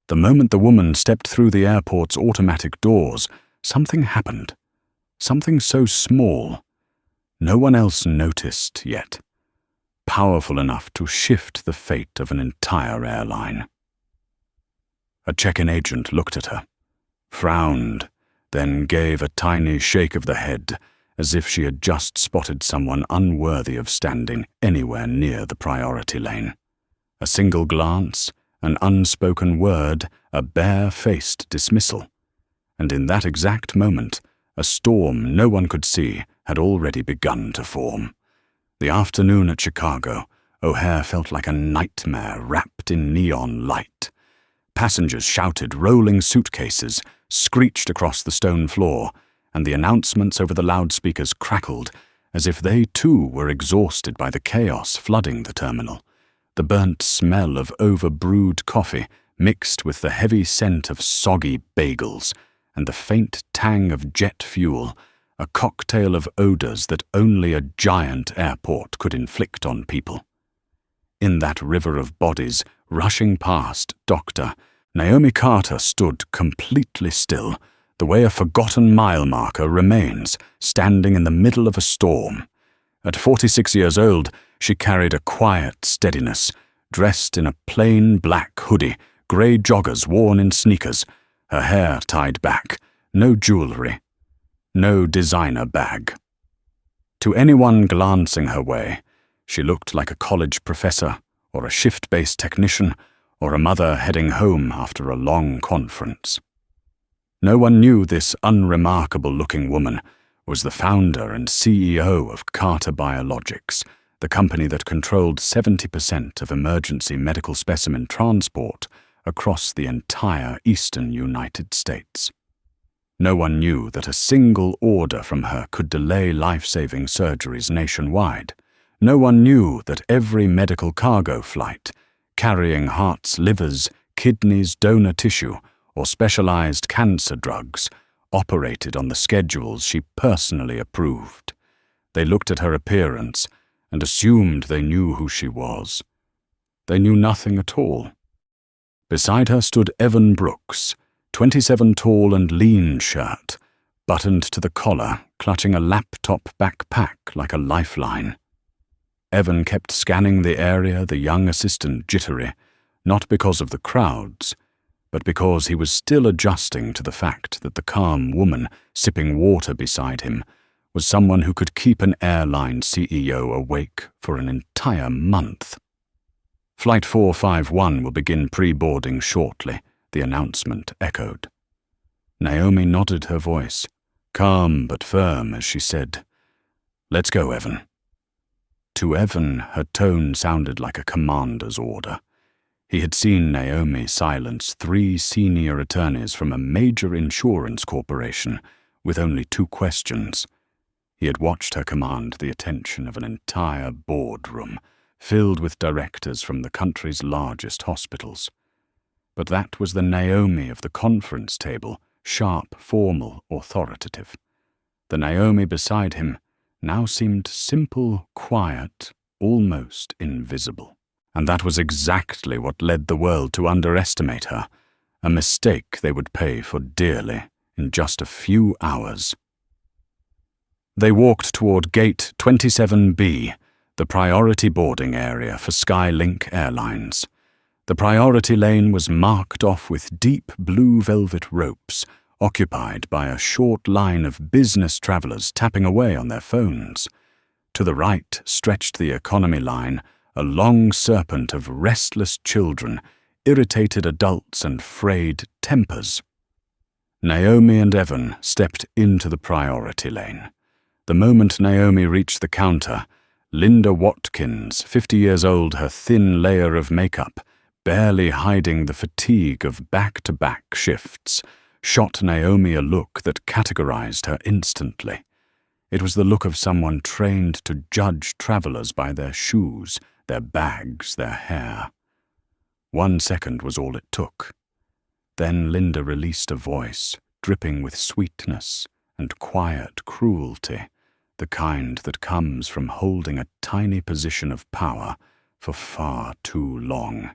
The moment the woman stepped through the airport's automatic doors, something happened. Something so small. No one else noticed yet. Powerful enough to shift the fate of an entire airline. A check-in agent looked at her, frowned, then gave a tiny shake of the head, as if she had just spotted someone unworthy of standing anywhere near the priority lane. A single glance, an unspoken word, a bare-faced dismissal. And in that exact moment, a storm no one could see had already begun to form. The afternoon at Chicago, O'Hare felt like a nightmare wrapped in neon light. Passengers shouted, rolling suitcases screeched across the stone floor, and the announcements over the loudspeakers crackled as if they too were exhausted by the chaos flooding the terminal. The burnt smell of over-brewed coffee mixed with the heavy scent of soggy bagels and the faint tang of jet fuel, a cocktail of odors that only a giant airport could inflict on people. In that river of bodies rushing past Dr. Naomi Carter stood completely still, the way a forgotten mile marker remains, standing in the middle of a storm. At 46 years old, she carried a quiet steadiness, dressed in a plain black hoodie, grey joggers worn in sneakers, her hair tied back, no jewelry, no designer bag. To anyone glancing her way, she looked like a college professor or a shift-based technician or a mother heading home after a long conference. No one knew this unremarkable-looking woman was the founder and CEO of Carter Biologics, the company that controlled 70% of emergency medical specimen transport across the entire eastern United States. No one knew that a single order from her could delay life-saving surgeries nationwide. No one knew that every medical cargo flight, carrying hearts, livers, kidneys, donor tissue, or specialized cancer drugs, operated on the schedules she personally approved. They looked at her appearance and assumed they knew who she was. They knew nothing at all. Beside her stood Evan Brooks, 27 tall and lean shirt, buttoned to the collar, clutching a laptop backpack like a lifeline. Evan kept scanning the area, the young assistant jittery, not because of the crowds, but because he was still adjusting to the fact that the calm woman sipping water beside him was someone who could keep an airline CEO awake for an entire month. Flight 451 will begin pre-boarding shortly, the announcement echoed. Naomi nodded her voice, calm but firm as she said, "Let's go, Evan." To Evan, her tone sounded like a commander's order. He had seen Naomi silence 3 senior attorneys from a major insurance corporation with only 2 questions. He had watched her command the attention of an entire boardroom filled with directors from the country's largest hospitals. But that was the Naomi of the conference table, sharp, formal, authoritative. The Naomi beside him now seemed simple, quiet, almost invisible. And that was exactly what led the world to underestimate her, a mistake they would pay for dearly in just a few hours. They walked toward Gate 27B, the priority boarding area for Skylink Airlines. The priority lane was marked off with deep blue velvet ropes, occupied by a short line of business travelers tapping away on their phones. To the right stretched the economy line, a long serpent of restless children, irritated adults and frayed tempers. Naomi and Evan stepped into the priority lane. The moment Naomi reached the counter, Linda Watkins, 50 years old, her thin layer of makeup, barely hiding the fatigue of back-to-back shifts, shot Naomi a look that categorized her instantly. It was the look of someone trained to judge travelers by their shoes, their bags, their hair. 1 second was all it took. Then Linda released a voice, dripping with sweetness and quiet cruelty, the kind that comes from holding a tiny position of power for far too long.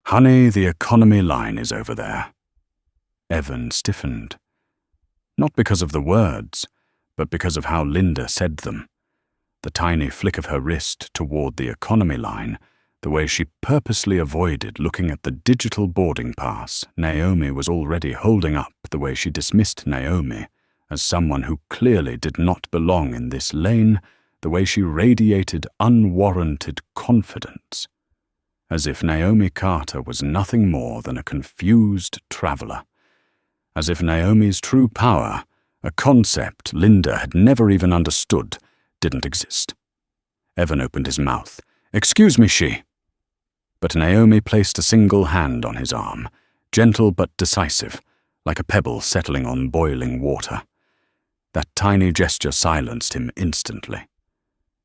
"Honey, the economy line is over there." Evan stiffened. Not because of the words, but because of how Linda said them. The tiny flick of her wrist toward the economy line, the way she purposely avoided looking at the digital boarding pass Naomi was already holding up, the way she dismissed Naomi as someone who clearly did not belong in this lane, the way she radiated unwarranted confidence, as if Naomi Carter was nothing more than a confused traveler, as if Naomi's true power, a concept Linda had never even understood, didn't exist. Evan opened his mouth. "Excuse me, she." But Naomi placed a single hand on his arm, gentle but decisive, like a pebble settling on boiling water. That tiny gesture silenced him instantly.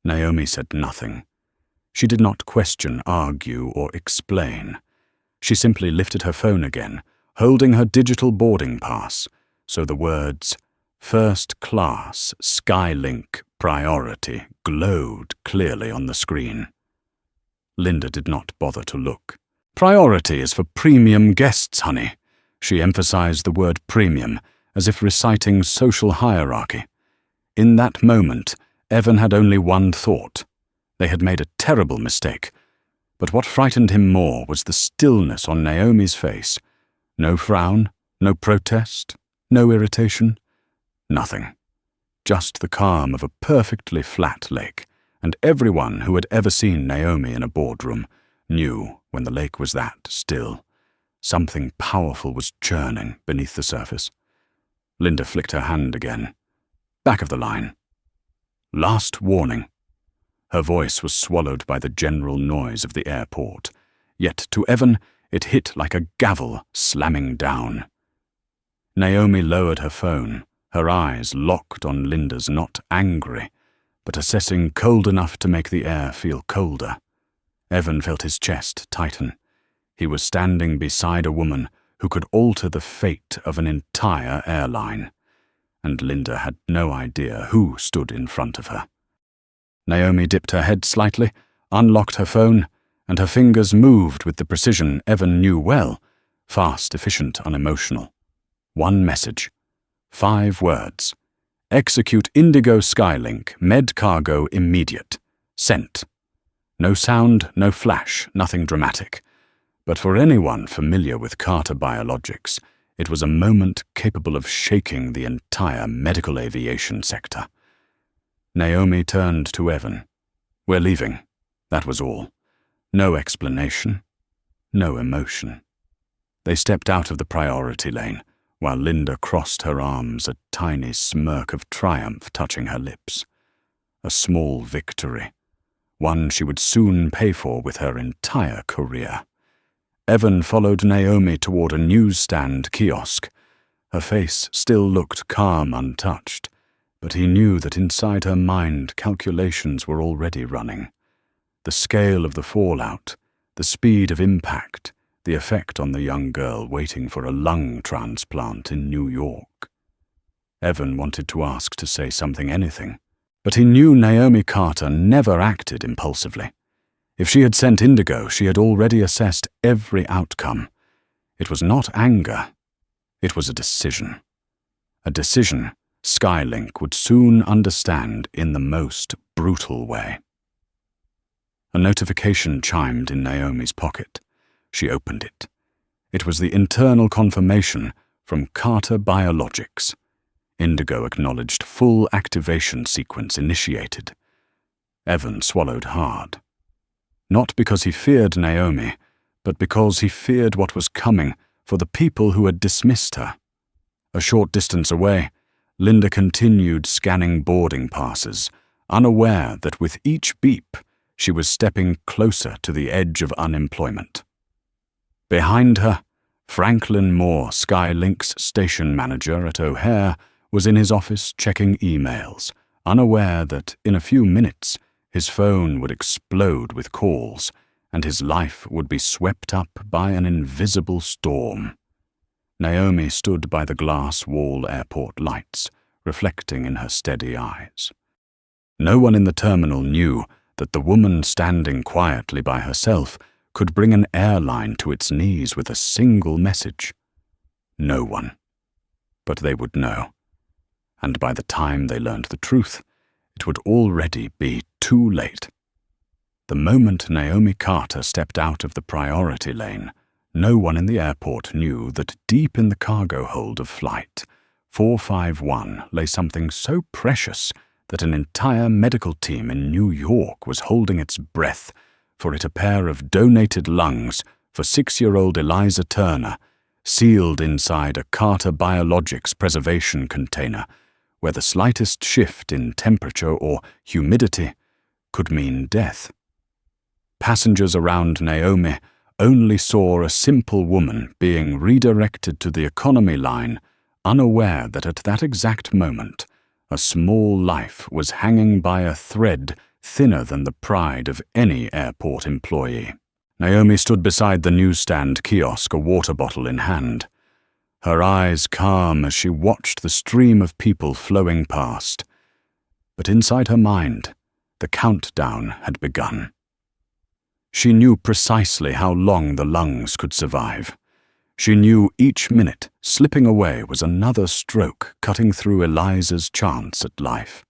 Naomi said nothing. She did not question, argue, or explain. She simply lifted her phone again, holding her digital boarding pass, so the words, "First Class, Skylink, Priority," glowed clearly on the screen. Linda did not bother to look. "Priority is for premium guests, honey." She emphasized the word premium, as if reciting social hierarchy. In that moment, Evan had only one thought. They had made a terrible mistake. But what frightened him more was the stillness on Naomi's face. No frown, no protest, no irritation, nothing. Just the calm of a perfectly flat lake, and everyone who had ever seen Naomi in a boardroom knew when the lake was that still. Something powerful was churning beneath the surface. Linda flicked her hand again. "Back of the line." "Last warning." Her voice was swallowed by the general noise of the airport, yet to Evan it hit like a gavel slamming down. Naomi lowered her phone, her eyes locked on Linda's, not angry, but assessing cold enough to make the air feel colder. Evan felt his chest tighten. He was standing beside a woman who could alter the fate of an entire airline, and Linda had no idea who stood in front of her. Naomi dipped her head slightly, unlocked her phone, and her fingers moved with the precision Evan knew well, fast, efficient, unemotional. One message. 5 words. "Execute Indigo Skylink, med cargo immediate. Sent." No sound, no flash, nothing dramatic. But for anyone familiar with Carter Biologics, it was a moment capable of shaking the entire medical aviation sector. Naomi turned to Evan. "We're leaving." That was all. No explanation, no emotion. They stepped out of the priority lane, while Linda crossed her arms, a tiny smirk of triumph touching her lips. A small victory, one she would soon pay for with her entire career. Evan followed Naomi toward a newsstand kiosk. Her face still looked calm, untouched, but he knew that inside her mind calculations were already running. The scale of the fallout, the speed of impact, the effect on the young girl waiting for a lung transplant in New York. Evan wanted to ask to say something, anything, but he knew Naomi Carter never acted impulsively. If she had sent Indigo, she had already assessed every outcome. It was not anger. It was a decision. A decision Skylink would soon understand in the most brutal way. A notification chimed in Naomi's pocket. She opened it. It was the internal confirmation from Carter Biologics. Indigo acknowledged full activation sequence initiated. Evan swallowed hard. Not because he feared Naomi, but because he feared what was coming for the people who had dismissed her. A short distance away, Linda continued scanning boarding passes, unaware that with each beep, she was stepping closer to the edge of unemployment. Behind her, Franklin Moore, Skylink's station manager at O'Hare, was in his office checking emails, unaware that in a few minutes his phone would explode with calls, and his life would be swept up by an invisible storm. Naomi stood by the glass wall airport lights, reflecting in her steady eyes. No one in the terminal knew that the woman standing quietly by herself could bring an airline to its knees with a single message? No one. But they would know. And by the time they learned the truth, it would already be too late. The moment Naomi Carter stepped out of the priority lane, no one in the airport knew that deep in the cargo hold of Flight 451 lay something so precious that an entire medical team in New York was holding its breath for it, a pair of donated lungs for 6-year-old Eliza Turner, sealed inside a Carter Biologics preservation container, where the slightest shift in temperature or humidity could mean death. Passengers around Naomi only saw a simple woman being redirected to the economy line, unaware that at that exact moment, a small life was hanging by a thread thinner than the pride of any airport employee. Naomi stood beside the newsstand kiosk, a water bottle in hand, her eyes calm as she watched the stream of people flowing past. But inside her mind, the countdown had begun. She knew precisely how long the lungs could survive. She knew each minute slipping away was another stroke cutting through Eliza's chance at life.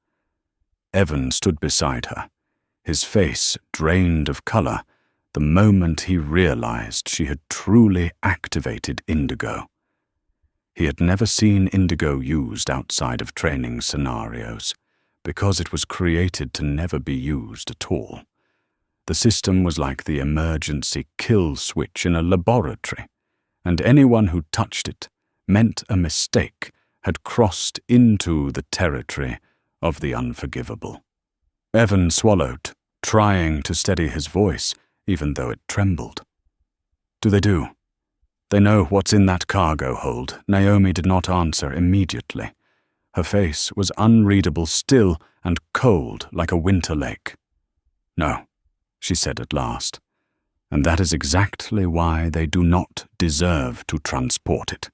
Evan stood beside her, his face drained of color, the moment he realized she had truly activated indigo. He had never seen indigo used outside of training scenarios, because it was created to never be used at all. The system was like the emergency kill switch in a laboratory, and anyone who touched it meant a mistake had crossed into the territory of the unforgivable. Evan swallowed, trying to steady his voice, even though it trembled. "Do they do? They know what's in that cargo hold." Naomi did not answer immediately. Her face was unreadable still and cold like a winter lake. "No," she said at last, "and that is exactly why they do not deserve to transport it."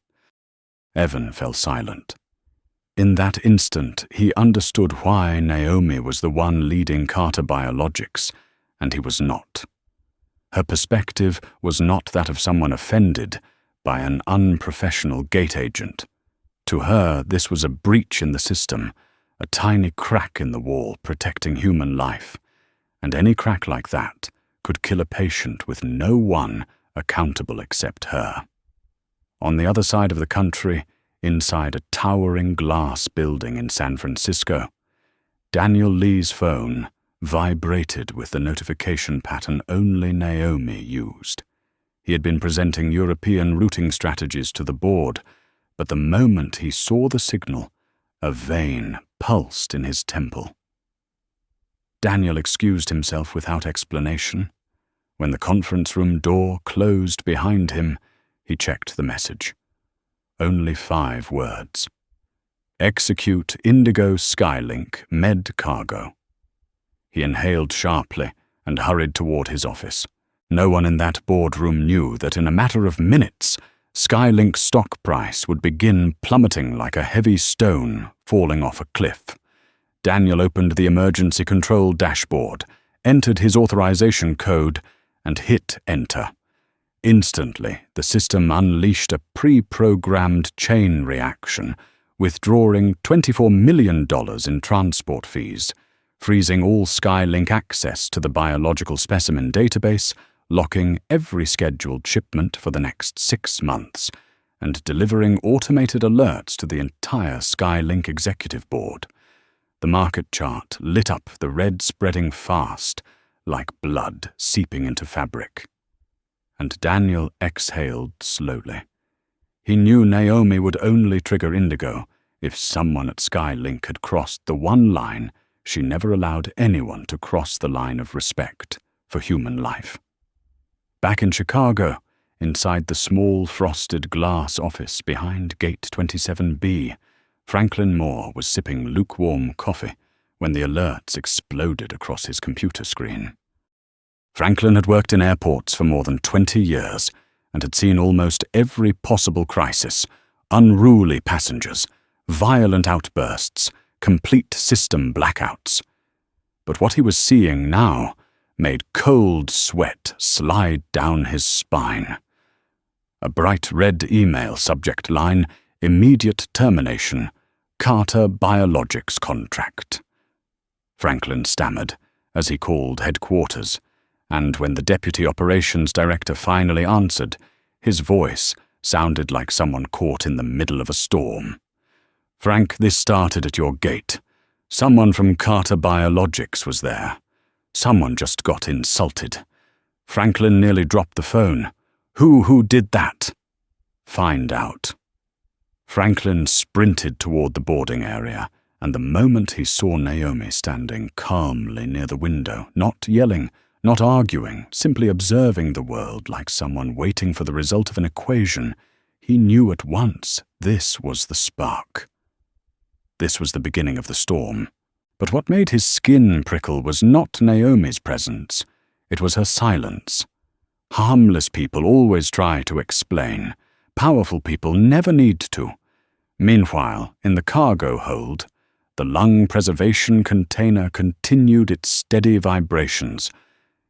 Evan fell silent. In that instant, he understood why Naomi was the one leading Carter Biologics, and he was not. Her perspective was not that of someone offended by an unprofessional gate agent. To her, this was a breach in the system, a tiny crack in the wall protecting human life, and any crack like that could kill a patient with no one accountable except her. On the other side of the country, inside a towering glass building in San Francisco, Daniel Lee's phone vibrated with the notification pattern only Naomi used. He had been presenting European routing strategies to the board, but the moment he saw the signal, a vein pulsed in his temple. Daniel excused himself without explanation. When the conference room door closed behind him, he checked the message. Only 5 words. "Execute Indigo Skylink Med Cargo." He inhaled sharply and hurried toward his office. No one in that boardroom knew that in a matter of minutes, Skylink's stock price would begin plummeting like a heavy stone falling off a cliff. Daniel opened the emergency control dashboard, entered his authorization code, and hit enter. Instantly, the system unleashed a pre-programmed chain reaction, withdrawing $24 million in transport fees, freezing all Skylink access to the biological specimen database, locking every scheduled shipment for the next 6 months, and delivering automated alerts to the entire Skylink executive board. The market chart lit up, the red spreading fast, like blood seeping into fabric. And Daniel exhaled slowly. He knew Naomi would only trigger Indigo if someone at Skylink had crossed the one line she never allowed anyone to cross, the line of respect for human life. Back in Chicago, inside the small frosted glass office behind Gate 27B, Franklin Moore was sipping lukewarm coffee when the alerts exploded across his computer screen. Franklin had worked in airports for more than 20 years and had seen almost every possible crisis: unruly passengers, violent outbursts, complete system blackouts. But what he was seeing now made cold sweat slide down his spine. A bright red email subject line, immediate termination, Carter Biologics contract. Franklin stammered as he called headquarters, and when the deputy operations director finally answered, his voice sounded like someone caught in the middle of a storm. "Frank, this started at your gate. Someone from Carter Biologics was there. Someone just got insulted. Franklin nearly dropped the phone. Who did that?" "Find out." Franklin sprinted toward the boarding area, and the moment he saw Naomi standing calmly near the window, not yelling, not arguing, simply observing the world like someone waiting for the result of an equation, he knew at once this was the spark. This was the beginning of the storm. But what made his skin prickle was not Naomi's presence. It was her silence. Harmless people always try to explain. Powerful people never need to. Meanwhile, in the cargo hold, the lung preservation container continued its steady vibrations,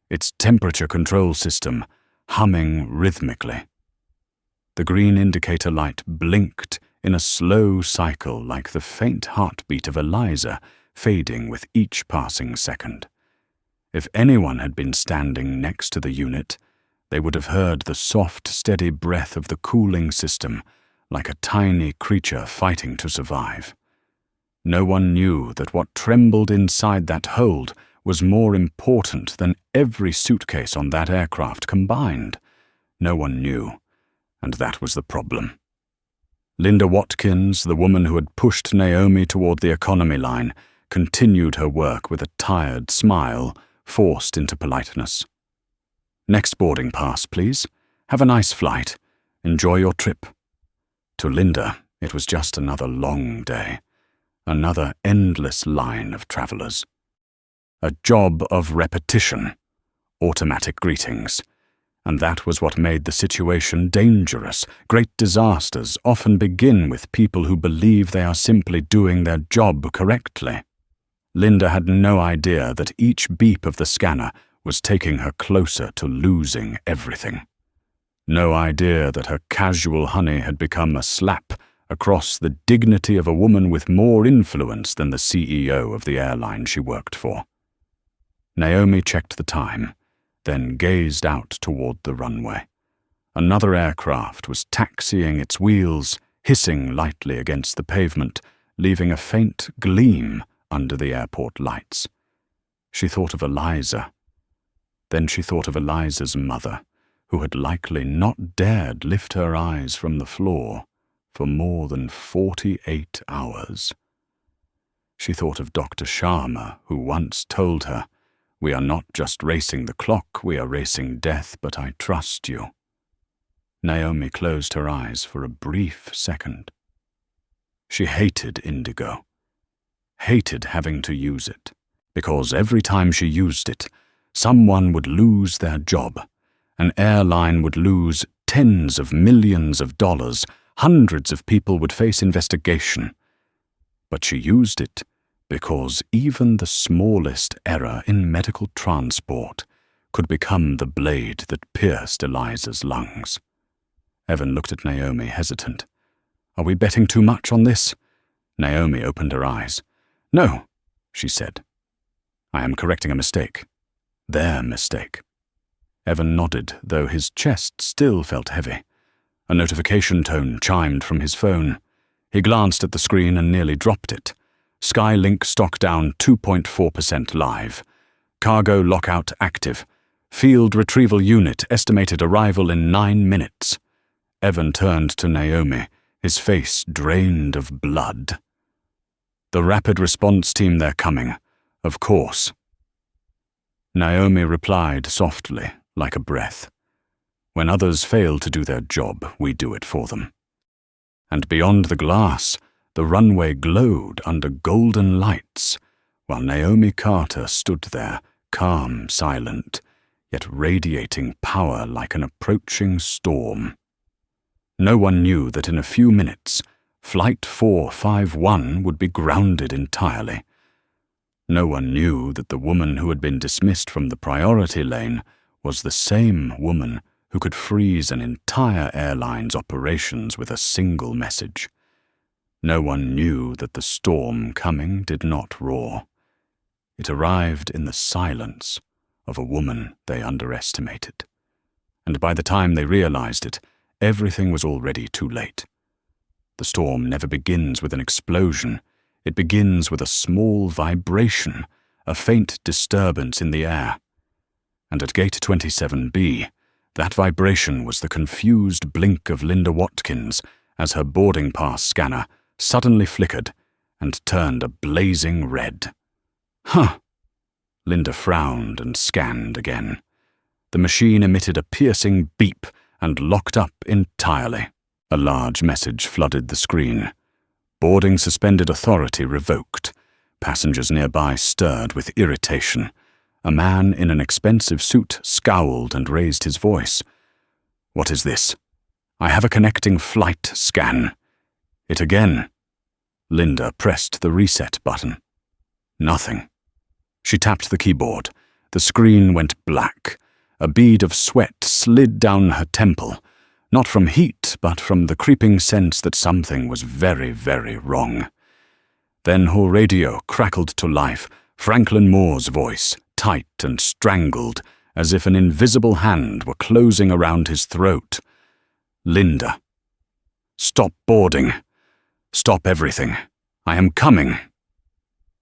its temperature control system humming rhythmically. The green indicator light blinked in a slow cycle like the faint heartbeat of Eliza, fading with each passing second. If anyone had been standing next to the unit, they would have heard the soft, steady breath of the cooling system, like a tiny creature fighting to survive. No one knew that what trembled inside that hold was more important than every suitcase on that aircraft combined. No one knew, and that was the problem. Linda Watkins, the woman who had pushed Naomi toward the economy line, continued her work with a tired smile forced into politeness. "Next boarding pass, please. Have a nice flight. Enjoy your trip." To Linda, it was just another long day, another endless line of travelers. A job of repetition, automatic greetings. And that was what made the situation dangerous. Great disasters often begin with people who believe they are simply doing their job correctly. Linda had no idea that each beep of the scanner was taking her closer to losing everything. No idea that her casual honey had become a slap across the dignity of a woman with more influence than the CEO of the airline she worked for. Naomi checked the time, then gazed out toward the runway. Another aircraft was taxiing its wheels, hissing lightly against the pavement, leaving a faint gleam under the airport lights. She thought of Eliza. Then she thought of Eliza's mother, who had likely not dared lift her eyes from the floor for more than 48 hours. She thought of Dr. Sharma, who once told her, "We are not just racing the clock, we are racing death, but I trust you." Naomi closed her eyes for a brief second. She hated indigo, hated having to use it, because every time she used it, someone would lose their job. An airline would lose tens of millions of dollars, hundreds of people would face investigation. But she used it because even the smallest error in medical transport could become the blade that pierced Eliza's lungs. Evan looked at Naomi, hesitant. "Are we betting too much on this?" Naomi opened her eyes. "No," she said. "I am correcting a mistake. Their mistake." Evan nodded, though his chest still felt heavy. A notification tone chimed from his phone. He glanced at the screen and nearly dropped it. Skylink stock down 2.4% live. Cargo lockout active. Field retrieval unit estimated arrival in 9 minutes. Evan turned to Naomi, his face drained of blood. "The rapid response team, they're coming. Of course." Naomi replied softly, like a breath. "When others fail to do their job, we do it for them." And beyond the glass, the runway glowed under golden lights, while Naomi Carter stood there, calm, silent, yet radiating power like an approaching storm. No one knew that in a few minutes, Flight 451 would be grounded entirely. No one knew that the woman who had been dismissed from the priority lane was the same woman who could freeze an entire airline's operations with a single message. No one knew that the storm coming did not roar. It arrived in the silence of a woman they underestimated. And by the time they realized it, everything was already too late. The storm never begins with an explosion. It begins with a small vibration, a faint disturbance in the air. And at gate 27B, that vibration was the confused blink of Linda Watkins as her boarding pass scanner suddenly flickered and turned a blazing red. Huh! Linda frowned and scanned again. The machine emitted a piercing beep and locked up entirely. A large message flooded the screen. Boarding suspended authority revoked. Passengers nearby stirred with irritation. A man in an expensive suit scowled and raised his voice. "What is this? I have a connecting flight scan." "It again." Linda pressed the reset button. Nothing. She tapped the keyboard. The screen went black. A bead of sweat slid down her temple, not from heat, but from the creeping sense that something was very, very wrong. Then her radio crackled to life, Franklin Moore's voice, tight and strangled, as if an invisible hand were closing around his throat. "Linda. Stop boarding. Stop everything. I am coming."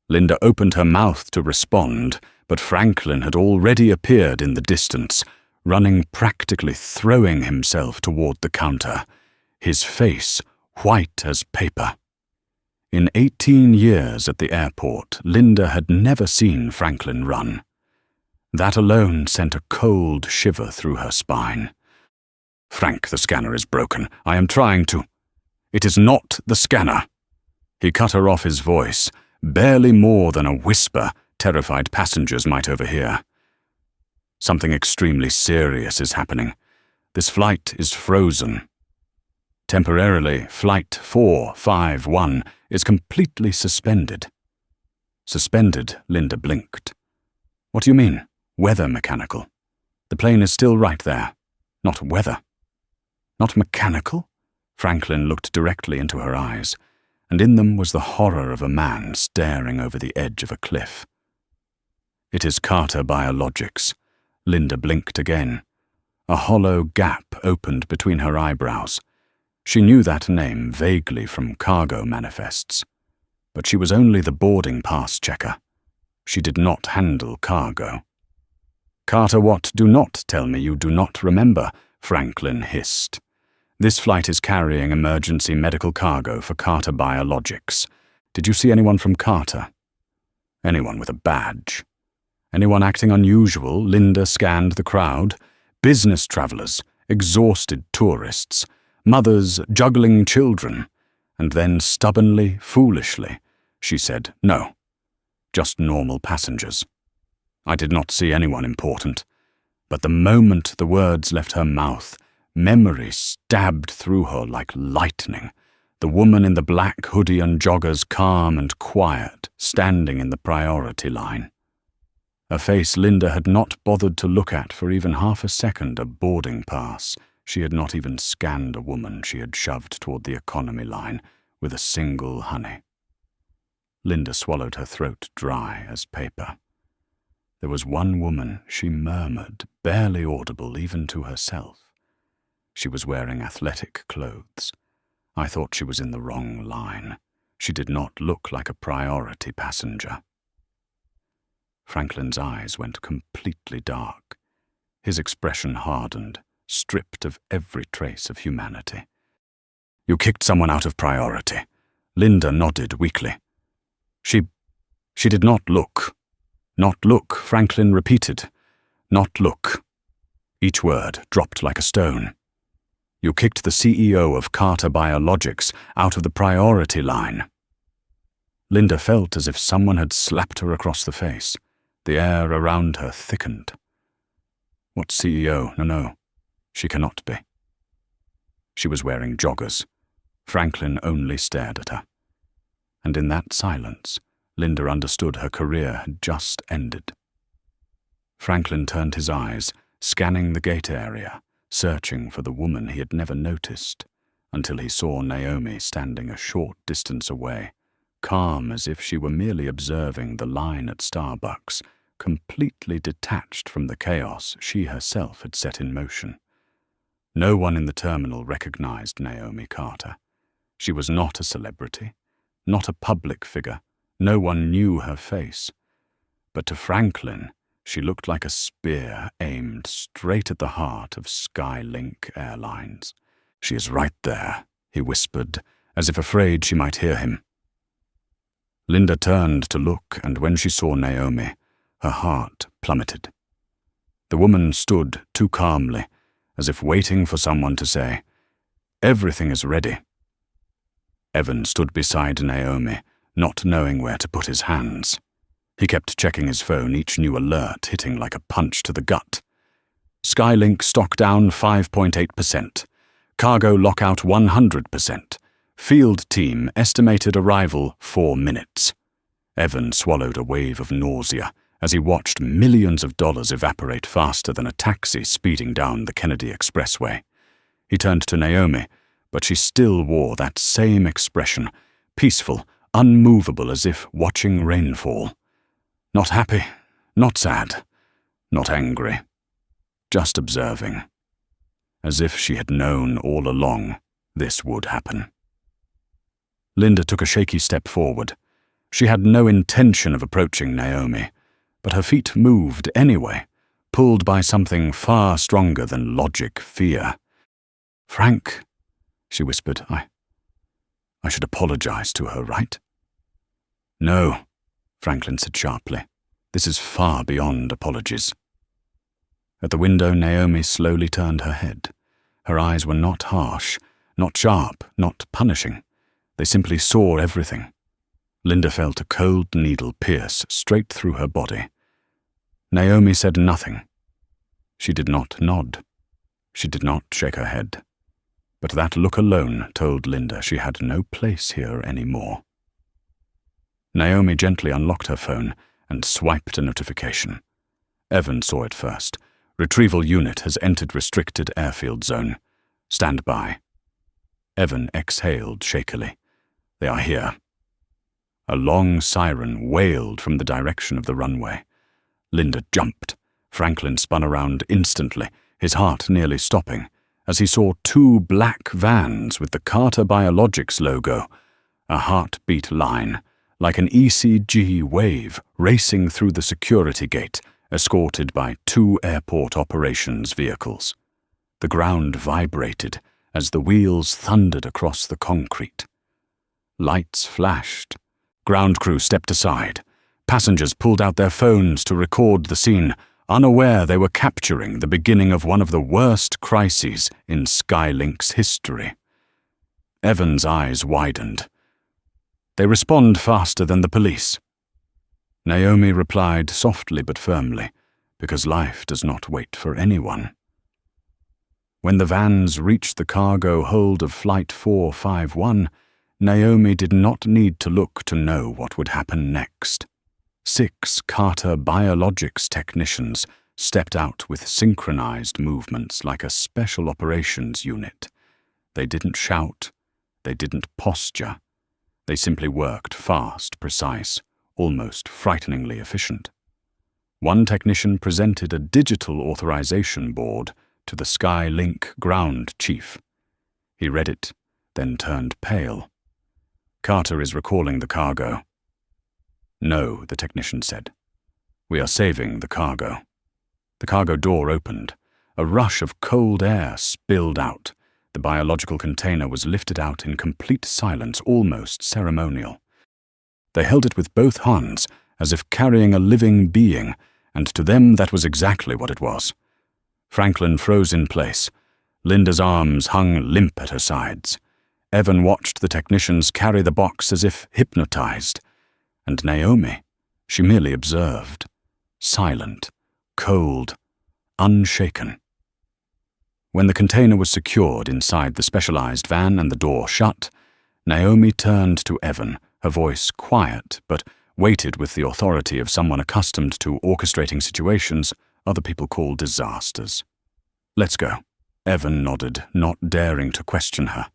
Linda opened her mouth to respond, but Franklin had already appeared in the distance, running, practically throwing himself toward the counter, his face white as paper. In 18 years at the airport, Linda had never seen Franklin run. That alone sent a cold shiver through her spine. "Frank, the scanner is broken. I am trying to—" "It is not the scanner." He cut her off, his voice, barely more than a whisper terrified passengers might overhear. "Something extremely serious is happening. This flight is frozen. Temporarily, Flight 451 is completely suspended." Suspended, Linda blinked. "What do you mean? Weather mechanical? The plane is still right there. Not weather." "Not mechanical?" Franklin looked directly into her eyes, and in them was the horror of a man staring over the edge of a cliff. "It is Carter Biologics." Linda blinked again. A hollow gap opened between her eyebrows. She knew that name vaguely from cargo manifests, but she was only the boarding pass checker. She did not handle cargo. "Carter, what? Do not tell me you do not remember," Franklin hissed. "This flight is carrying emergency medical cargo for Carter Biologics. Did you see anyone from Carter? Anyone with a badge? Anyone acting unusual?" Linda scanned the crowd. Business travelers, exhausted tourists, mothers juggling children. And then stubbornly, foolishly, she said, "No, just normal passengers." I did not see anyone important. But the moment the words left her mouth, memory stabbed through her like lightning. The woman in the black hoodie and joggers, calm and quiet, standing in the priority line. A face Linda had not bothered to look at for even half a second, a boarding pass. She had not even scanned a woman she had shoved toward the economy line with a single honey. Linda swallowed her throat dry as paper. There was one woman, she murmured, barely audible even to herself. She was wearing athletic clothes. I thought she was in the wrong line. She did not look like a priority passenger. Franklin's eyes went completely dark. His expression hardened, stripped of every trace of humanity. "You kicked someone out of priority." Linda nodded weakly. She did not look. "Not look," Franklin repeated. "Not look." Each word dropped like a stone. "You kicked the CEO of Carter Biologics out of the priority line." Linda felt as if someone had slapped her across the face. The air around her thickened. "What CEO? No. She cannot be." She was wearing joggers. Franklin only stared at her. And in that silence, Linda understood her career had just ended. Franklin turned his eyes, scanning the gate area, searching for the woman he had never noticed, until he saw Naomi standing a short distance away, calm as if she were merely observing the line at Starbucks, completely detached from the chaos she herself had set in motion. No one in the terminal recognized Naomi Carter. She was not a celebrity, not a public figure. No one knew her face. But to Franklin, she looked like a spear aimed straight at the heart of Skylink Airlines. "She is right there," he whispered, as if afraid she might hear him. Linda turned to look, and when she saw Naomi, her heart plummeted. The woman stood too calmly, as if waiting for someone to say, "Everything is ready." Evan stood beside Naomi, not knowing where to put his hands. He kept checking his phone, each new alert hitting like a punch to the gut. Skylink stock down 5.8%. Cargo lockout 100%. Field team estimated arrival 4 minutes. Evan swallowed a wave of nausea as he watched millions of dollars evaporate faster than a taxi speeding down the Kennedy Expressway. He turned to Naomi, but she still wore that same expression, peaceful, unmovable as if watching rainfall. Not happy, not sad, not angry, just observing, as if she had known all along this would happen. Linda took a shaky step forward. She had no intention of approaching Naomi, but her feet moved anyway, pulled by something far stronger than logic, fear. "Frank," she whispered, I should apologize to her, right?" "No," Franklin said sharply. "This is far beyond apologies." At the window, Naomi slowly turned her head. Her eyes were not harsh, not sharp, not punishing. They simply saw everything. Linda felt a cold needle pierce straight through her body. Naomi said nothing. She did not nod. She did not shake her head. But that look alone told Linda she had no place here anymore. Naomi gently unlocked her phone and swiped a notification. Evan saw it first. "Retrieval unit has entered restricted airfield zone. Stand by." Evan exhaled shakily. "They are here." A long siren wailed from the direction of the runway. Linda jumped. Franklin spun around instantly, his heart nearly stopping, as he saw 2 black vans with the Carter Biologics logo, a heartbeat line, like an ECG wave racing through the security gate, escorted by 2 airport operations vehicles. The ground vibrated as the wheels thundered across the concrete. Lights flashed. Ground crew stepped aside. Passengers pulled out their phones to record the scene, unaware they were capturing the beginning of one of the worst crises in Skylink's history. Evan's eyes widened. "They respond faster than the police." Naomi replied softly but firmly, because life does not wait for anyone. When the vans reached the cargo hold of Flight 451, Naomi did not need to look to know what would happen next. 6 Carter Biologics technicians stepped out with synchronized movements like a special operations unit. They didn't shout. They didn't posture. They simply worked fast, precise, almost frighteningly efficient. One technician presented a digital authorization board to the Skylink ground chief. He read it, then turned pale. "Carter is recalling the cargo." "No," the technician said. "We are saving the cargo." The cargo door opened. A rush of cold air spilled out. The biological container was lifted out in complete silence, almost ceremonial. They held it with both hands, as if carrying a living being, and to them that was exactly what it was. Franklin froze in place. Linda's arms hung limp at her sides. Evan watched the technicians carry the box as if hypnotized. And Naomi, she merely observed, silent, cold, unshaken. When the container was secured inside the specialized van and the door shut, Naomi turned to Evan, her voice quiet but weighted with the authority of someone accustomed to orchestrating situations other people call disasters. "Let's go." Evan nodded, not daring to question her.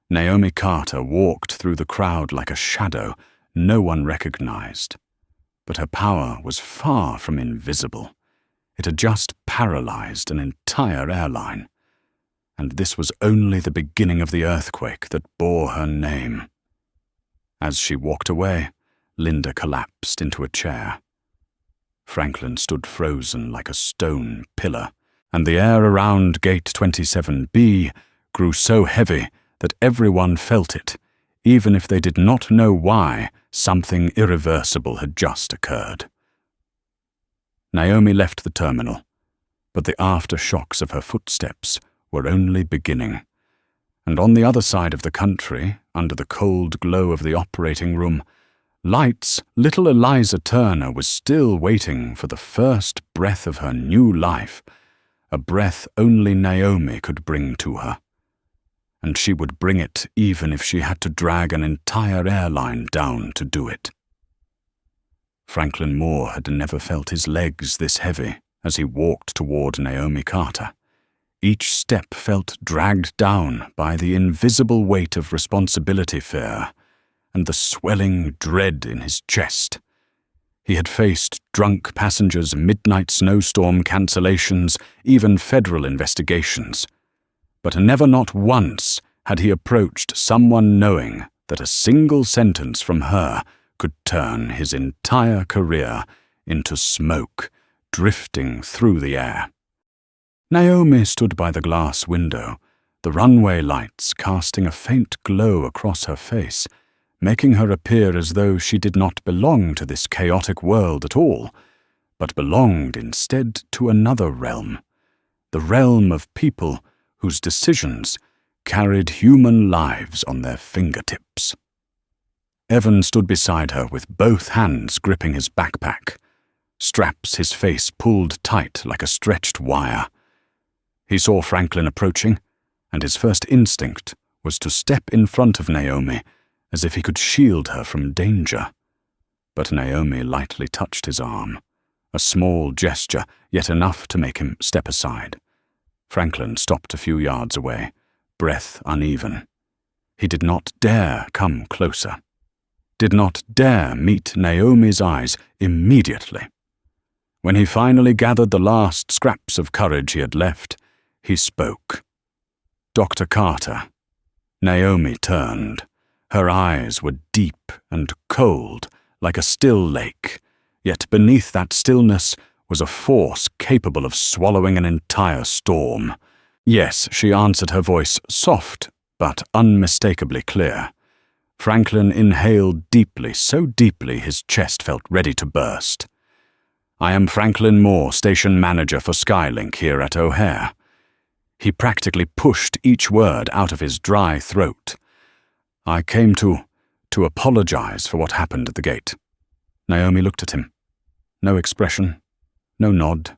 Naomi Carter walked through the crowd like a shadow no one recognized. But her power was far from invisible. It had just paralyzed an entire airline. And this was only the beginning of the earthquake that bore her name. As she walked away, Linda collapsed into a chair. Franklin stood frozen like a stone pillar, and the air around Gate 27B grew so heavy that everyone felt it, even if they did not know why. Something irreversible had just occurred. Naomi left the terminal, but the aftershocks of her footsteps were only beginning. And on the other side of the country, under the cold glow of the operating room, lights, little Eliza Turner was still waiting for the first breath of her new life, a breath only Naomi could bring to her. And she would bring it even if she had to drag an entire airline down to do it. Franklin Moore had never felt his legs this heavy as he walked toward Naomi Carter. Each step felt dragged down by the invisible weight of responsibility fear and the swelling dread in his chest. He had faced drunk passengers, midnight snowstorm cancellations, even federal investigations. But never not once had he approached someone knowing that a single sentence from her could turn his entire career into smoke drifting through the air. Naomi stood by the glass window, the runway lights casting a faint glow across her face, making her appear as though she did not belong to this chaotic world at all, but belonged instead to another realm, the realm of people whose decisions carried human lives on their fingertips. Evan stood beside her with both hands gripping his backpack, straps his face pulled tight like a stretched wire. He saw Franklin approaching, and his first instinct was to step in front of Naomi as if he could shield her from danger. But Naomi lightly touched his arm, a small gesture, yet enough to make him step aside. Franklin stopped a few yards away, breath uneven. He did not dare come closer, did not dare meet Naomi's eyes immediately. When he finally gathered the last scraps of courage he had left, he spoke. "Dr. Carter." Naomi turned. Her eyes were deep and cold, like a still lake, yet beneath that stillness was a force capable of swallowing an entire storm. "Yes," she answered, her voice soft but unmistakably clear. Franklin inhaled deeply, so deeply his chest felt ready to burst. "I am Franklin Moore, station manager for Skylink here at O'Hare." He practically pushed each word out of his dry throat. "I came to apologize for what happened at the gate." Naomi looked at him. No expression, no nod,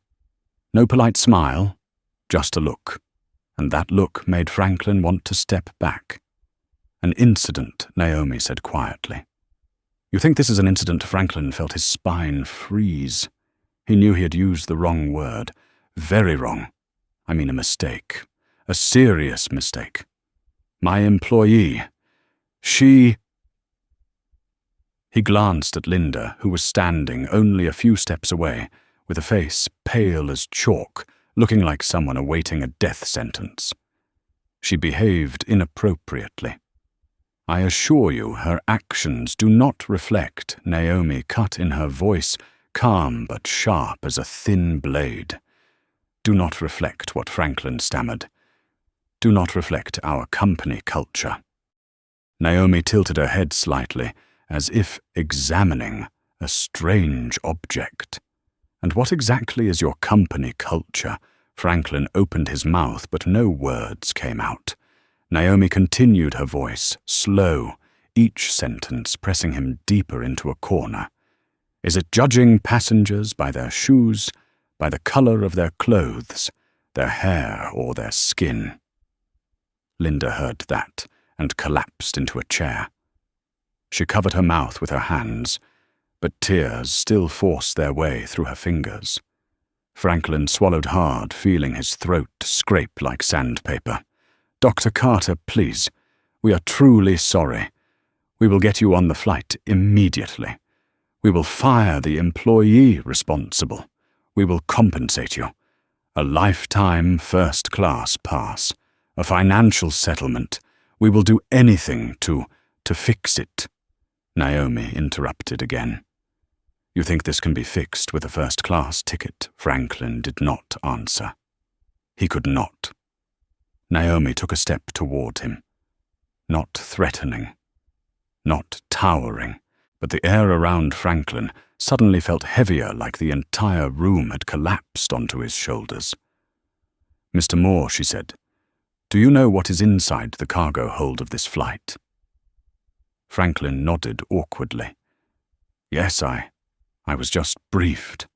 no polite smile, just a look. And that look made Franklin want to step back. "An incident," Naomi said quietly. "You think this is an incident?" Franklin felt his spine freeze. He knew he had used the wrong word. Very wrong. I mean a mistake. A serious mistake. "My employee. She—" He glanced at Linda, who was standing only a few steps away, with a face pale as chalk, looking like someone awaiting a death sentence. She behaved inappropriately. "I assure you her actions do not reflect," Naomi cut in her voice, calm but sharp as a thin blade. "Do not reflect what Franklin stammered. Do not reflect our company culture." Naomi tilted her head slightly, as if examining a strange object. "And what exactly is your company culture?" Franklin opened his mouth, but no words came out. Naomi continued her voice, slow, each sentence pressing him deeper into a corner. "Is it judging passengers by their shoes, by the color of their clothes, their hair, or their skin?" Linda heard that and collapsed into a chair. She covered her mouth with her hands. but tears still forced their way through her fingers. Franklin swallowed hard, feeling his throat scrape like sandpaper. "Dr. Carter, please. We are truly sorry. We will get you on the flight immediately. We will fire the employee responsible. We will compensate you. A lifetime first-class pass. A financial settlement. We will do anything to fix it." Naomi interrupted again. "You think this can be fixed with a first-class ticket?" Franklin did not answer. He could not. Naomi took a step toward him. Not threatening. Not towering, but the air around Franklin suddenly felt heavier, like the entire room had collapsed onto his shoulders. "Mr. Moore," she said, "do you know what is inside the cargo hold of this flight?" Franklin nodded awkwardly. "Yes, I was just briefed.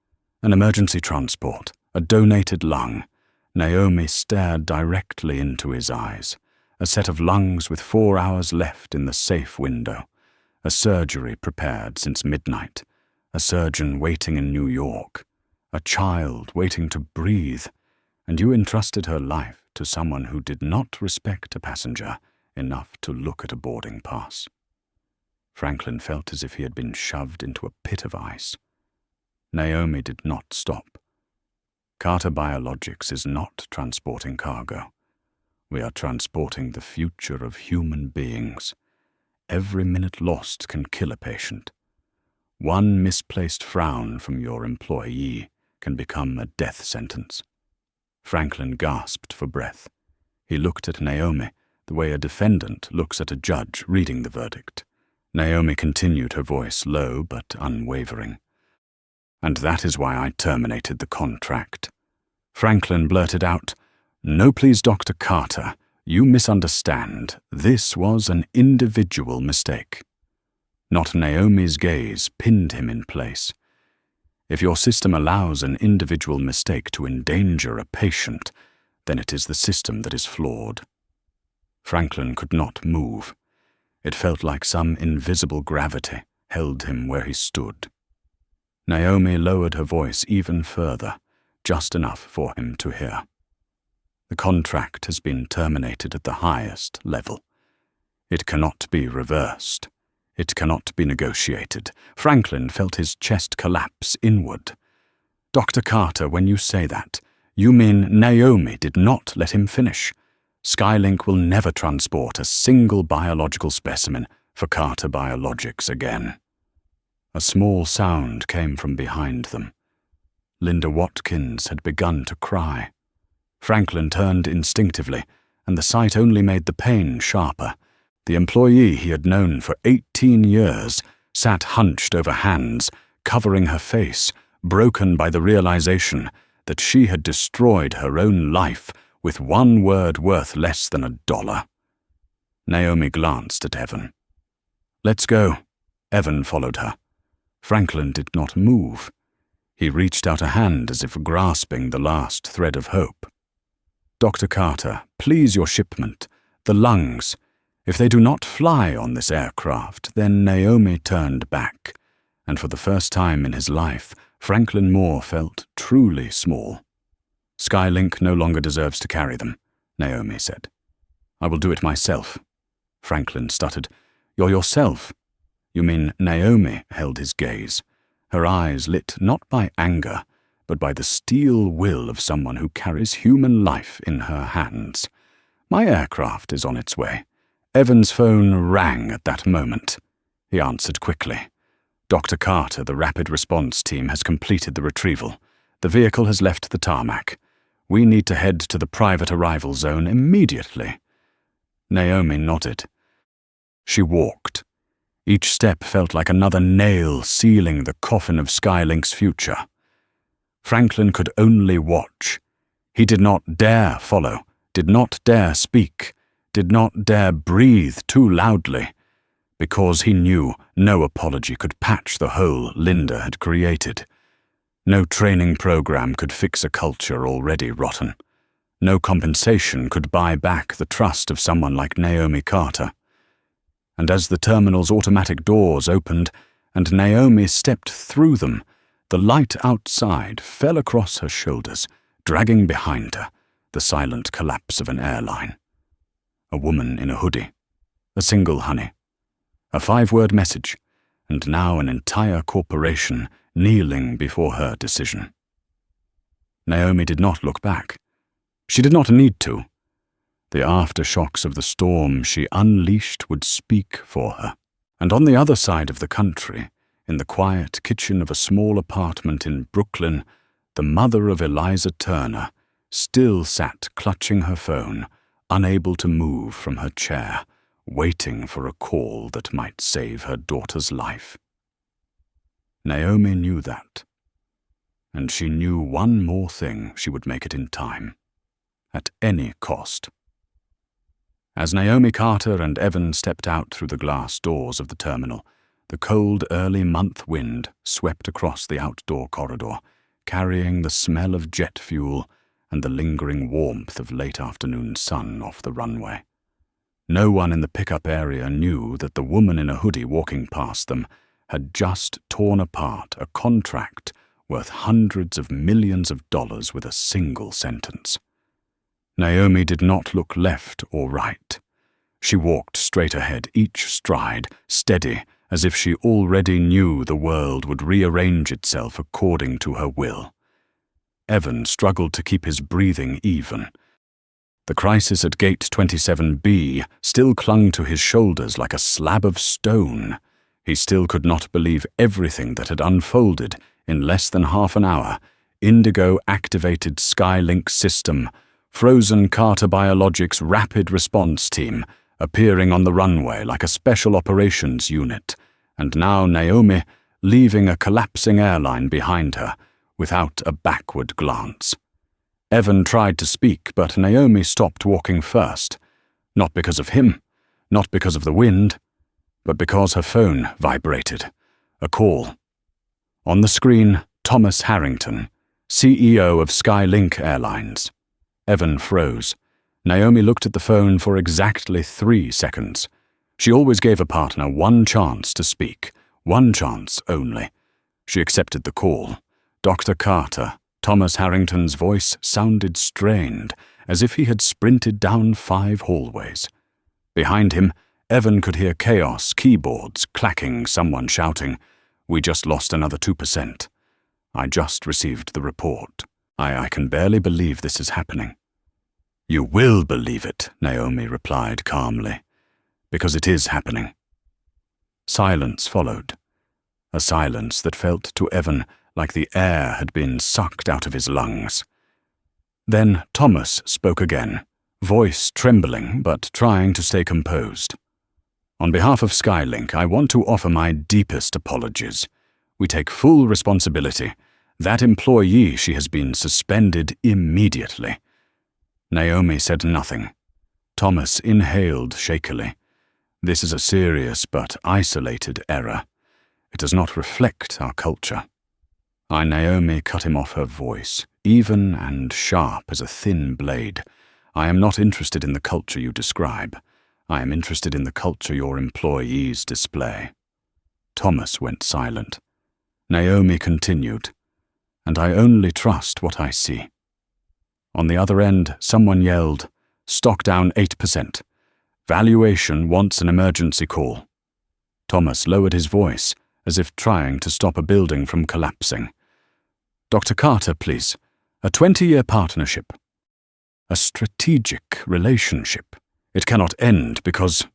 An emergency transport, a donated lung." Naomi stared directly into his eyes. A set of lungs with 4 hours left in the safe window. A surgery prepared since midnight. A surgeon waiting in New York. A child waiting to breathe. And you entrusted her life to someone who did not respect a passenger enough to look at a boarding pass. Franklin felt as if he had been shoved into a pit of ice. Naomi did not stop. Carter Biologics is not transporting cargo. We are transporting the future of human beings. Every minute lost can kill a patient. One misplaced frown from your employee can become a death sentence. Franklin gasped for breath. He looked at Naomi the way a defendant looks at a judge reading the verdict. Naomi continued, her voice low but unwavering. "And that is why I terminated the contract." Franklin blurted out, "No, please, Dr. Carter. You misunderstand. This was an individual mistake." Not Naomi's gaze pinned him in place. If your system allows an individual mistake to endanger a patient, then it is the system that is flawed. Franklin could not move. It felt like some invisible gravity held him where he stood. Naomi lowered her voice even further, just enough for him to hear. "The contract has been terminated at the highest level. It cannot be reversed. It cannot be negotiated." Franklin felt his chest collapse inward. "Dr. Carter, when you say that, you mean Naomi did not let him finish. Skylink will never transport a single biological specimen for Carter Biologics again." A small sound came from behind them. Linda Watkins had begun to cry. Franklin turned instinctively, and the sight only made the pain sharper. The employee he had known for 18 years sat hunched over hands, covering her face, broken by the realization that she had destroyed her own life with one word worth less than $1. Naomi glanced at Evan. "Let's go." Evan followed her. Franklin did not move. He reached out a hand as if grasping the last thread of hope. "Dr. Carter, please, your shipment, the lungs. If they do not fly on this aircraft," then Naomi turned back, and for the first time in his life, Franklin Moore felt truly small. "Skylink no longer deserves to carry them," Naomi said. "I will do it myself." Franklin stuttered. "You're yourself?" "You mean?" Naomi held his gaze, her eyes lit not by anger, but by the steel will of someone who carries human life in her hands. "My aircraft is on its way." Evan's phone rang at that moment. He answered quickly. "Dr. Carter, the rapid response team has completed the retrieval. The vehicle has left the tarmac. We need to head to the private arrival zone immediately." Naomi nodded. She walked. Each step felt like another nail sealing the coffin of Skylink's future. Franklin could only watch. He did not dare follow, did not dare speak, did not dare breathe too loudly, because he knew no apology could patch the hole Linda had created. No training program could fix a culture already rotten. No compensation could buy back the trust of someone like Naomi Carter. And as the terminal's automatic doors opened and Naomi stepped through them. The light outside fell across her shoulders, dragging behind her the silent collapse of an airline. A woman in a hoodie, a single honey, a 5-word message, and now an entire corporation kneeling before her decision. Naomi did not look back. She did not need to. The aftershocks of the storm she unleashed would speak for her. And on the other side of the country, in the quiet kitchen of a small apartment in Brooklyn, the mother of Eliza Turner still sat clutching her phone, unable to move from her chair, waiting for a call that might save her daughter's life. Naomi knew that. And she knew one more thing: she would make it in time, at any cost. As Naomi Carter and Evan stepped out through the glass doors of the terminal, the cold early month wind swept across the outdoor corridor, carrying the smell of jet fuel and the lingering warmth of late afternoon sun off the runway. No one in the pickup area knew that the woman in a hoodie walking past them had just torn apart a contract worth hundreds of millions of dollars with a single sentence. Naomi did not look left or right. She walked straight ahead, each stride steady, as if she already knew the world would rearrange itself according to her will. Evan struggled to keep his breathing even. The crisis at Gate 27B still clung to his shoulders like a slab of stone. He still could not believe everything that had unfolded in less than half an hour. Indigo-activated Skylink system, frozen Carter Biologics rapid response team, appearing on the runway like a special operations unit, and now Naomi leaving a collapsing airline behind her without a backward glance. Evan tried to speak, but Naomi stopped walking first, not because of him, not because of the wind, but because her phone vibrated. A call. On the screen, Thomas Harrington, CEO of Skylink Airlines. Evan froze. Naomi looked at the phone for exactly 3 seconds. She always gave a partner one chance to speak, one chance only. She accepted the call. Dr. Carter. Thomas Harrington's voice sounded strained, as if he had sprinted down 5 hallways. Behind him, Evan could hear chaos, keyboards clacking, someone shouting, "We just lost another 2%. I just received the report. I can barely believe this is happening." "You will believe it," Naomi replied calmly, "because it is happening." Silence followed, a silence that felt to Evan like the air had been sucked out of his lungs. Then Thomas spoke again, voice trembling but trying to stay composed. "On behalf of Skylink, I want to offer my deepest apologies. We take full responsibility. That employee, she has been suspended immediately." Naomi said nothing. Thomas inhaled shakily. "This is a serious but isolated error. It does not reflect our culture." Naomi cut him off, her voice, even and sharp as a thin blade. "I am not interested in the culture you describe. I am interested in the culture your employees display." Thomas went silent. Naomi continued, "And I only trust what I see." On the other end, someone yelled, "Stock down 8%. Valuation wants an emergency call." Thomas lowered his voice, as if trying to stop a building from collapsing. "Dr. Carter, please. A 20-year partnership. A strategic relationship. It cannot end because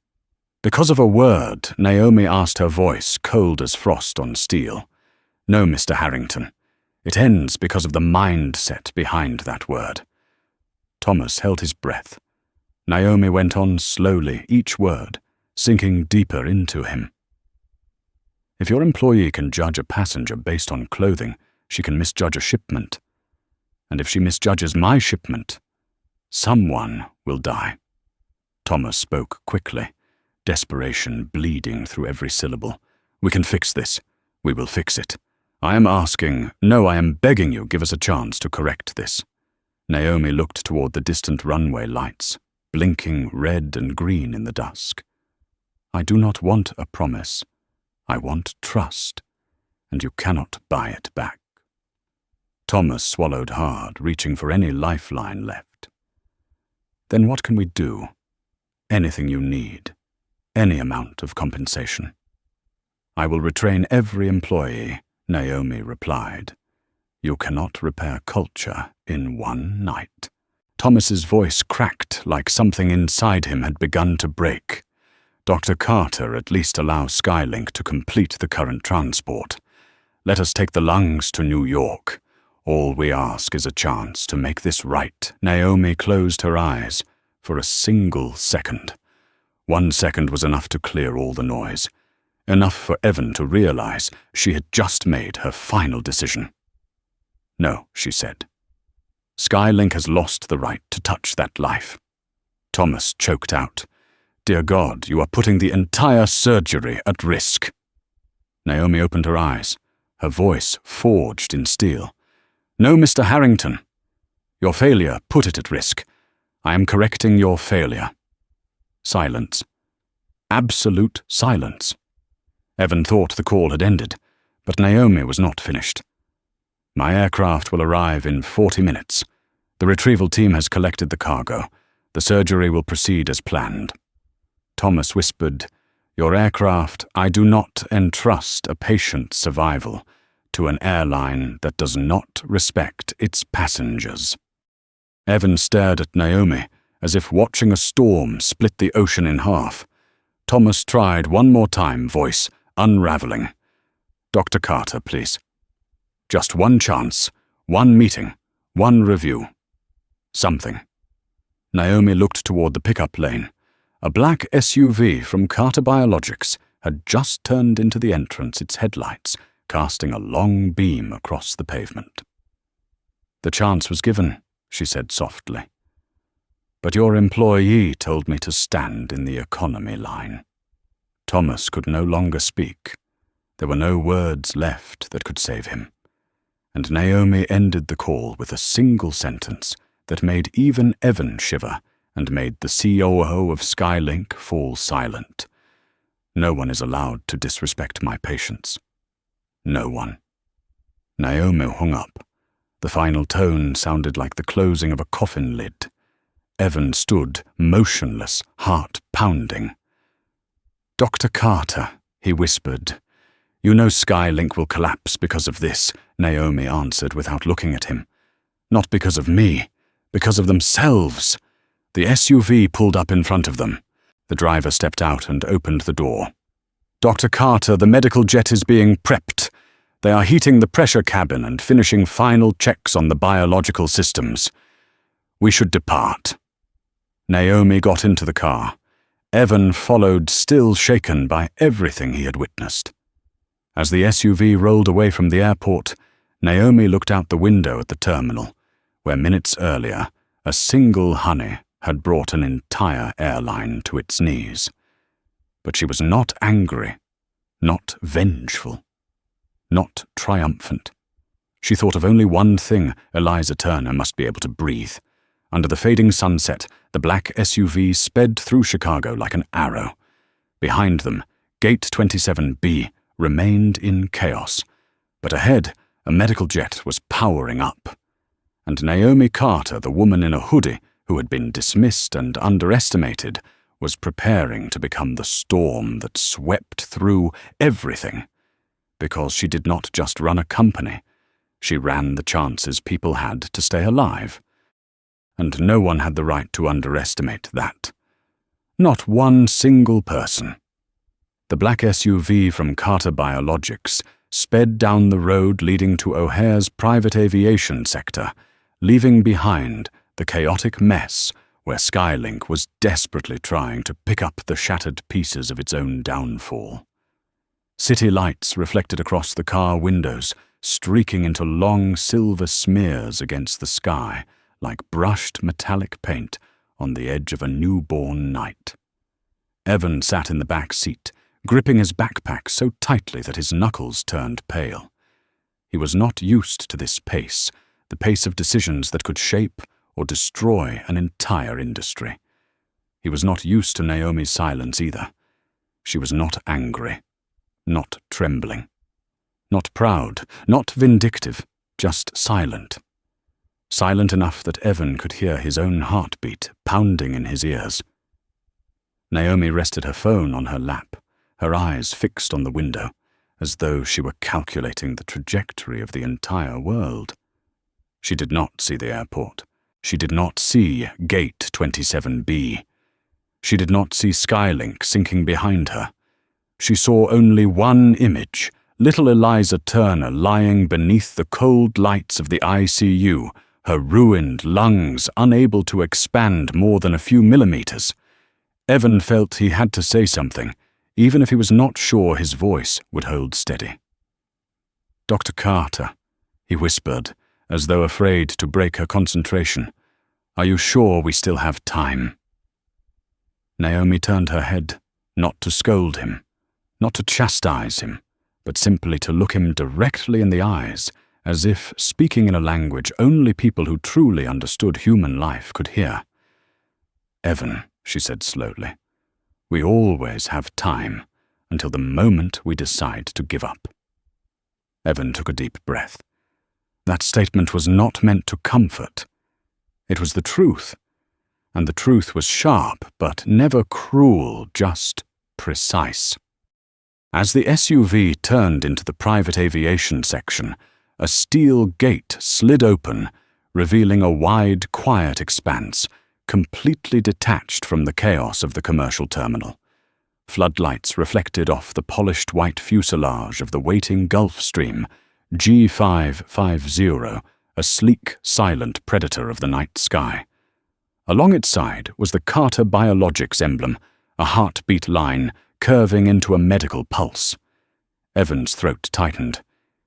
of a word," Naomi asked, her voice cold as frost on steel. "No, Mr. Harrington. It ends because of the mindset behind that word." Thomas held his breath. Naomi went on slowly, each word sinking deeper into him. "If your employee can judge a passenger based on clothing, she can misjudge a shipment. And if she misjudges my shipment, someone will die." Thomas spoke quickly, desperation bleeding through every syllable. "We can fix this. We will fix it. I am begging you, give us a chance to correct this." Naomi looked toward the distant runway lights, blinking red and green in the dusk. "I do not want a promise. I want trust, and you cannot buy it back." Thomas swallowed hard, reaching for any lifeline left. "Then what can we do? Anything you need. Any amount of compensation." "I will retrain every employee," Naomi replied. "You cannot repair culture in one night." Thomas's voice cracked like something inside him had begun to break. "Dr. Carter, at least allow Skylink to complete the current transport. Let us take the lungs to New York. All we ask is a chance to make this right." Naomi closed her eyes for a single second. 1 second was enough to clear all the noise. Enough for Evan to realize she had just made her final decision. "No," she said. "Skylink has lost the right to touch that life." Thomas choked out, "Dear God, you are putting the entire surgery at risk." Naomi opened her eyes, her voice forged in steel. "No, Mr. Harrington. Your failure put it at risk. I am correcting your failure." Silence. Absolute silence. Evan thought the call had ended, but Naomi was not finished. "My aircraft will arrive in 40 minutes. The retrieval team has collected the cargo. The surgery will proceed as planned." Thomas whispered, "Your aircraft, I do not entrust a patient's survival to an airline that does not respect its passengers." Evan stared at Naomi as if watching a storm split the ocean in half. Thomas tried one more time, voice unraveling. "Dr. Carter, please. Just one chance, one meeting, one review. Something." Naomi looked toward the pickup lane. A black SUV from Carter Biologics had just turned into the entrance, its headlights casting a long beam across the pavement. "The chance was given," she said softly. "But your employee told me to stand in the economy line." Thomas could no longer speak. There were no words left that could save him. And Naomi ended the call with a single sentence that made even Evan shiver and made the COO of Skylink fall silent. "No one is allowed to disrespect my patients. No one." Naomi hung up. The final tone sounded like the closing of a coffin lid. Evan stood, motionless, heart pounding. "Dr. Carter," he whispered. "You know Skylink will collapse because of this," Naomi answered without looking at him. "Not because of me, because of themselves." The SUV pulled up in front of them. The driver stepped out and opened the door. "Dr. Carter, the medical jet is being prepped. They are heating the pressure cabin and finishing final checks on the biological systems. We should depart." Naomi got into the car. Evan followed, still shaken by everything he had witnessed. As the SUV rolled away from the airport, Naomi looked out the window at the terminal, where minutes earlier, a single honey had brought an entire airline to its knees. But she was not angry, not vengeful, not triumphant. She thought of only one thing: Eliza Turner must be able to breathe. Under the fading sunset, the black SUV sped through Chicago like an arrow. Behind them, Gate 27B remained in chaos. But ahead, a medical jet was powering up. And Naomi Carter, the woman in a hoodie who had been dismissed and underestimated, was preparing to become the storm that swept through everything. Because she did not just run a company, she ran the chances people had to stay alive. And no one had the right to underestimate that. Not one single person. The black SUV from Carter Biologics sped down the road leading to O'Hare's private aviation sector, leaving behind the chaotic mess where Skylink was desperately trying to pick up the shattered pieces of its own downfall. City lights reflected across the car windows, streaking into long silver smears against the sky, like brushed metallic paint on the edge of a newborn night. Evan sat in the back seat, gripping his backpack so tightly that his knuckles turned pale. He was not used to this pace, the pace of decisions that could shape or destroy an entire industry. He was not used to Naomi's silence either. She was not angry, not trembling. Not proud, not vindictive, just silent. Silent enough that Evan could hear his own heartbeat pounding in his ears. Naomi rested her phone on her lap, her eyes fixed on the window, as though she were calculating the trajectory of the entire world. She did not see the airport. She did not see Gate 27B. She did not see Skylink sinking behind her. She saw only one image, little Eliza Turner lying beneath the cold lights of the ICU, her ruined lungs unable to expand more than a few millimeters. Evan felt he had to say something, even if he was not sure his voice would hold steady. "Dr. Carter," he whispered, as though afraid to break her concentration, "are you sure we still have time?" Naomi turned her head, not to scold him, not to chastise him, but simply to look him directly in the eyes, as if speaking in a language only people who truly understood human life could hear. "Evan," she said slowly, "we always have time until the moment we decide to give up." Evan took a deep breath. That statement was not meant to comfort. It was the truth, and the truth was sharp, but never cruel, just precise. As the SUV turned into the private aviation section, a steel gate slid open, revealing a wide, quiet expanse, completely detached from the chaos of the commercial terminal. Floodlights reflected off the polished white fuselage of the waiting Gulfstream G550, a sleek, silent predator of the night sky. Along its side was the Carter Biologics emblem, a heartbeat line curving into a medical pulse. Evan's throat tightened.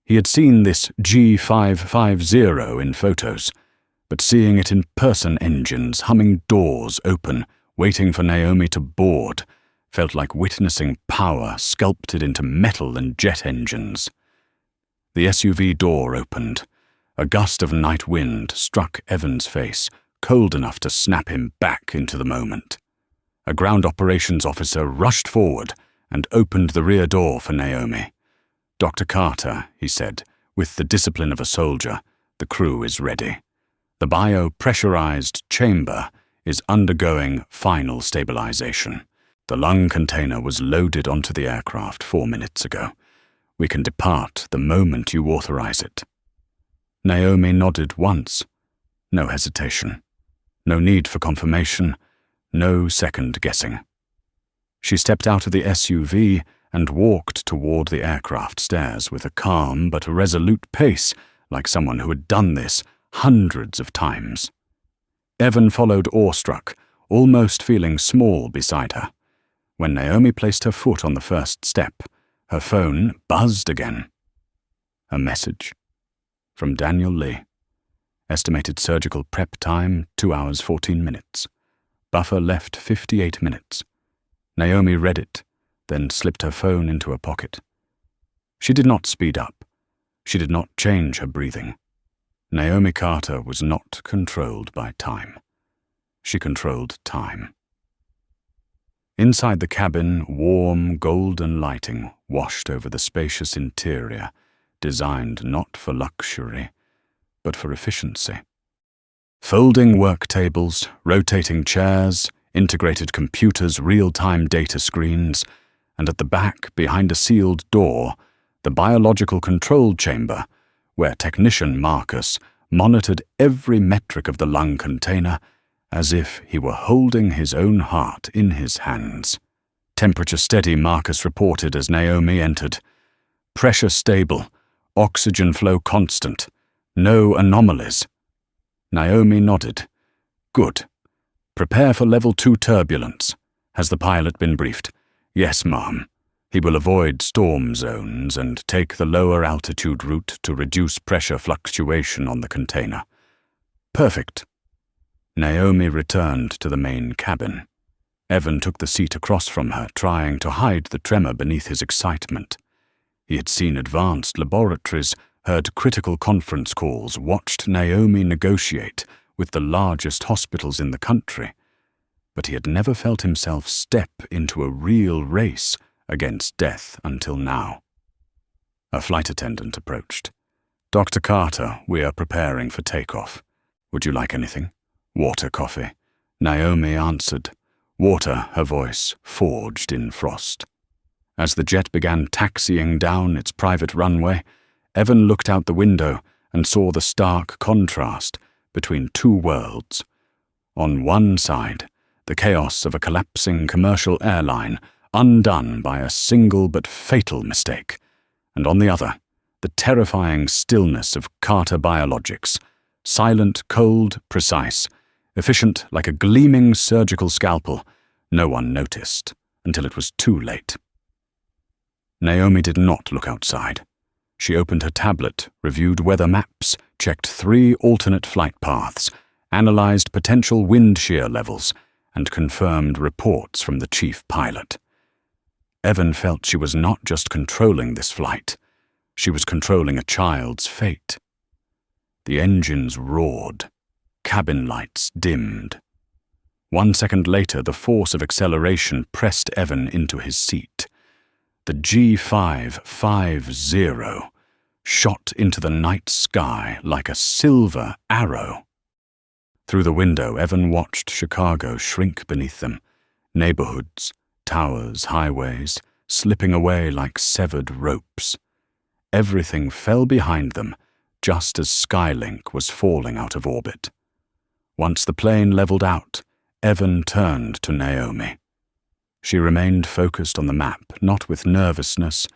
He had seen this G550 in photos, but seeing it in person, engines, humming doors open, waiting for Naomi to board, felt like witnessing power sculpted into metal and jet engines. The SUV door opened. A gust of night wind struck Evan's face, cold enough to snap him back into the moment. A ground operations officer rushed forward and opened the rear door for Naomi. "Dr. Carter," he said, with the discipline of a soldier, "the crew is ready. The bio-pressurized chamber is undergoing final stabilization. The lung container was loaded onto the aircraft 4 minutes ago. We can depart the moment you authorize it." Naomi nodded once. No hesitation. No need for confirmation. No second guessing. She stepped out of the SUV and walked toward the aircraft stairs with a calm but resolute pace, like someone who had done this hundreds of times. Evan followed awestruck, almost feeling small beside her. When Naomi placed her foot on the first step, her phone buzzed again. A message from Daniel Lee. Estimated surgical prep time 2 hours 14 minutes. Buffer left 58 minutes. Naomi read it, then slipped her phone into her pocket. She did not speed up. She did not change her breathing. Naomi Carter was not controlled by time. She controlled time. Inside the cabin, warm, golden lighting washed over the spacious interior, designed not for luxury, but for efficiency. Folding work tables, rotating chairs, integrated computers, real-time data screens, and at the back, behind a sealed door, the biological control chamber, where technician Marcus monitored every metric of the lung container as if he were holding his own heart in his hands. Temperature steady, Marcus reported as Naomi entered. Pressure stable, oxygen flow constant, no anomalies. Naomi nodded. Good. Prepare for level 2 turbulence. Has the pilot been briefed? Yes, ma'am. He will avoid storm zones and take the lower altitude route to reduce pressure fluctuation on the container. Perfect. Naomi returned to the main cabin. Evan took the seat across from her, trying to hide the tremor beneath his excitement. He had seen advanced laboratories, heard critical conference calls, watched Naomi negotiate with the largest hospitals in the country. But he had never felt himself step into a real race against death until now. A flight attendant approached. "Dr. Carter, we are preparing for takeoff. Would you like anything?" "Water, coffee." Naomi answered. Water, her voice, forged in frost. As the jet began taxiing down its private runway, Evan looked out the window and saw the stark contrast between two worlds. On one side, the chaos of a collapsing commercial airline, undone by a single but fatal mistake, and on the other, the terrifying stillness of Carter Biologics, silent, cold, precise, efficient like a gleaming surgical scalpel. No one noticed until it was too late. Naomi did not look outside. She opened her tablet, reviewed weather maps, checked 3 alternate flight paths, analyzed potential wind shear levels, and confirmed reports from the chief pilot. Evan felt she was not just controlling this flight. She was controlling a child's fate. The engines roared. Cabin lights dimmed. 1 second later, the force of acceleration pressed Evan into his seat. The G550 shot into the night sky like a silver arrow. Through the window, Evan watched Chicago shrink beneath them, neighborhoods, towers, highways, slipping away like severed ropes. Everything fell behind them, just as Skylink was falling out of orbit. Once the plane leveled out, Evan turned to Naomi. She remained focused on the map, not with nervousness,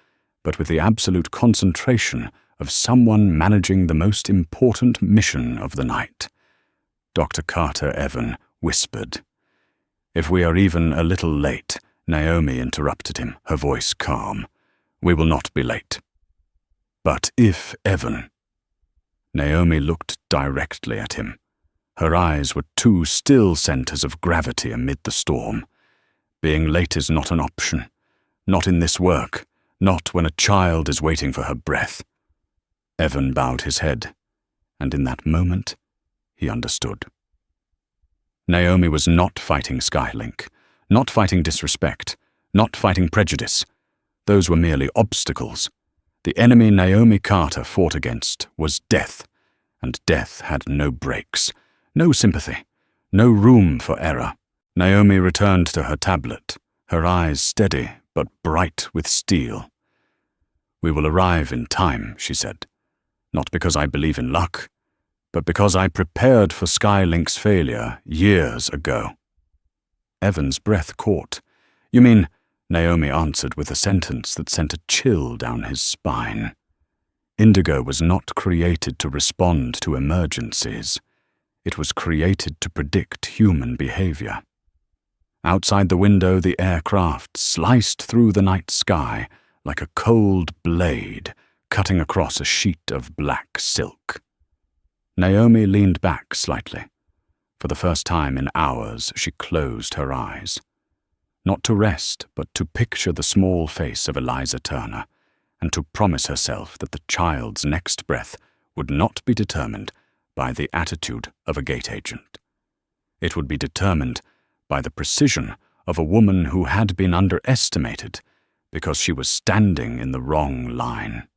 but with the absolute concentration of someone managing the most important mission of the night. Dr. Carter Evan whispered. "If we are even a little late," Naomi interrupted him, her voice calm. "We will not be late." "But if, Evan..." Naomi looked directly at him. Her eyes were 2 still centers of gravity amid the storm. Being late is not an option. Not in this work. Not when a child is waiting for her breath. Evan bowed his head, and in that moment, he understood. Naomi was not fighting Skylink, not fighting disrespect, not fighting prejudice. Those were merely obstacles. The enemy Naomi Carter fought against was death, and death had no brakes, no sympathy, no room for error. Naomi returned to her tablet, her eyes steady but bright with steel. "We will arrive in time," she said, "not because I believe in luck, but because I prepared for Skylink's failure years ago." Evan's breath caught. "You mean..." Naomi answered with a sentence that sent a chill down his spine. Indigo was not created to respond to emergencies. It was created to predict human behavior. Outside the window, the aircraft sliced through the night sky like a cold blade cutting across a sheet of black silk. Naomi leaned back slightly. For the first time in hours, she closed her eyes. Not to rest, but to picture the small face of Eliza Turner, and to promise herself that the child's next breath would not be determined by the attitude of a gate agent. It would be determined by the precision of a woman who had been underestimated because she was standing in the wrong line.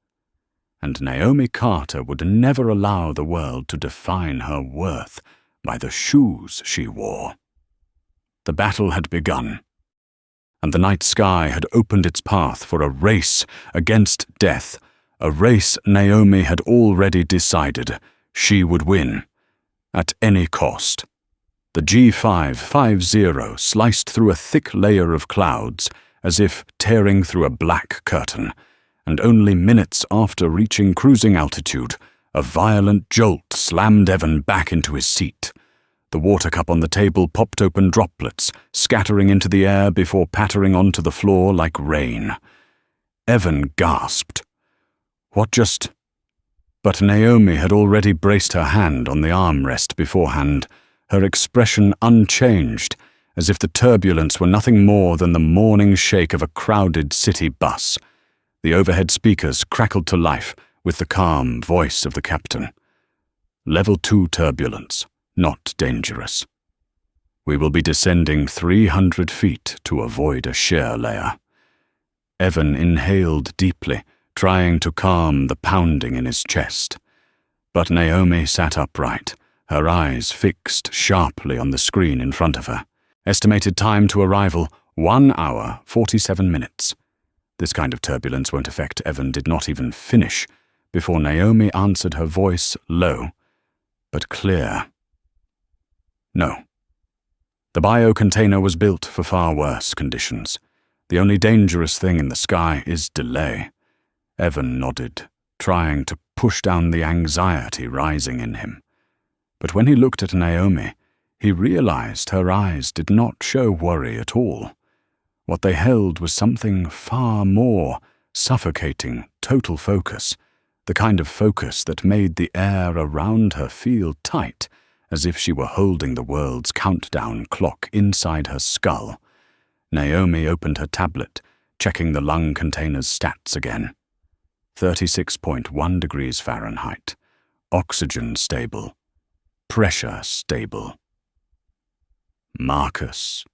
And Naomi Carter would never allow the world to define her worth by the shoes she wore. The battle had begun, and the night sky had opened its path for a race against death, a race Naomi had already decided she would win, at any cost. The G550 sliced through a thick layer of clouds, as if tearing through a black curtain, and only minutes after reaching cruising altitude, a violent jolt slammed Evan back into his seat. The water cup on the table popped open droplets, scattering into the air before pattering onto the floor like rain. Evan gasped. What just... But Naomi had already braced her hand on the armrest beforehand, her expression unchanged, as if the turbulence were nothing more than the morning shake of a crowded city bus. The overhead speakers crackled to life with the calm voice of the captain. Level 2 turbulence, not dangerous. We will be descending 300 feet to avoid a shear layer. Evan inhaled deeply, trying to calm the pounding in his chest. But Naomi sat upright, her eyes fixed sharply on the screen in front of her. Estimated time to arrival, 1 hour, 47 minutes. This kind of turbulence won't affect Evan did not even finish before Naomi answered, her voice low, but clear. No. The bio-container was built for far worse conditions. The only dangerous thing in the sky is delay. Evan nodded, trying to push down the anxiety rising in him. But when he looked at Naomi, he realized her eyes did not show worry at all. What they held was something far more suffocating, total focus, the kind of focus that made the air around her feel tight, as if she were holding the world's countdown clock inside her skull. Naomi opened her tablet, checking the lung container's stats again. 36.1 degrees Fahrenheit. Oxygen stable. Pressure stable. Marcus.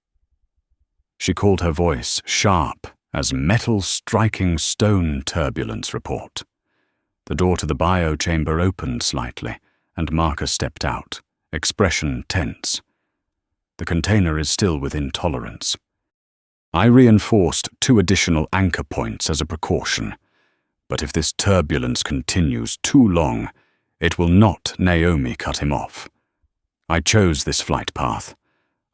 She called her voice sharp as metal striking stone turbulence report. The door to the bio-chamber opened slightly, and Marcus stepped out, expression tense. The container is still within tolerance. I reinforced 2 additional anchor points as a precaution, but if this turbulence continues too long, it will not Naomi cut him off. I chose this flight path.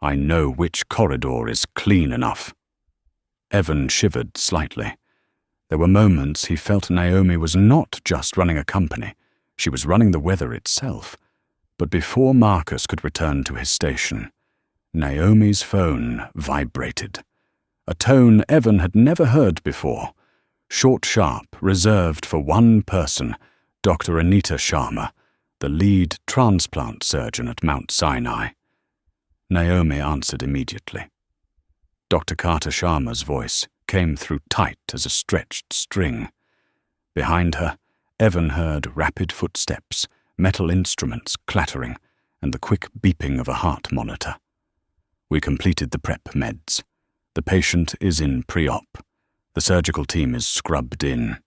I know which corridor is clean enough. Evan shivered slightly. There were moments he felt Naomi was not just running a company, she was running the weather itself. But before Marcus could return to his station, Naomi's phone vibrated. A tone Evan had never heard before. Short, sharp, reserved for one person, Dr. Anita Sharma, the lead transplant surgeon at Mount Sinai. Naomi answered immediately. Dr. Carter Sharma's voice came through tight as a stretched string. Behind her, Evan heard rapid footsteps, metal instruments clattering, and the quick beeping of a heart monitor. We completed the prep meds. The patient is in pre-op. The surgical team is scrubbed in.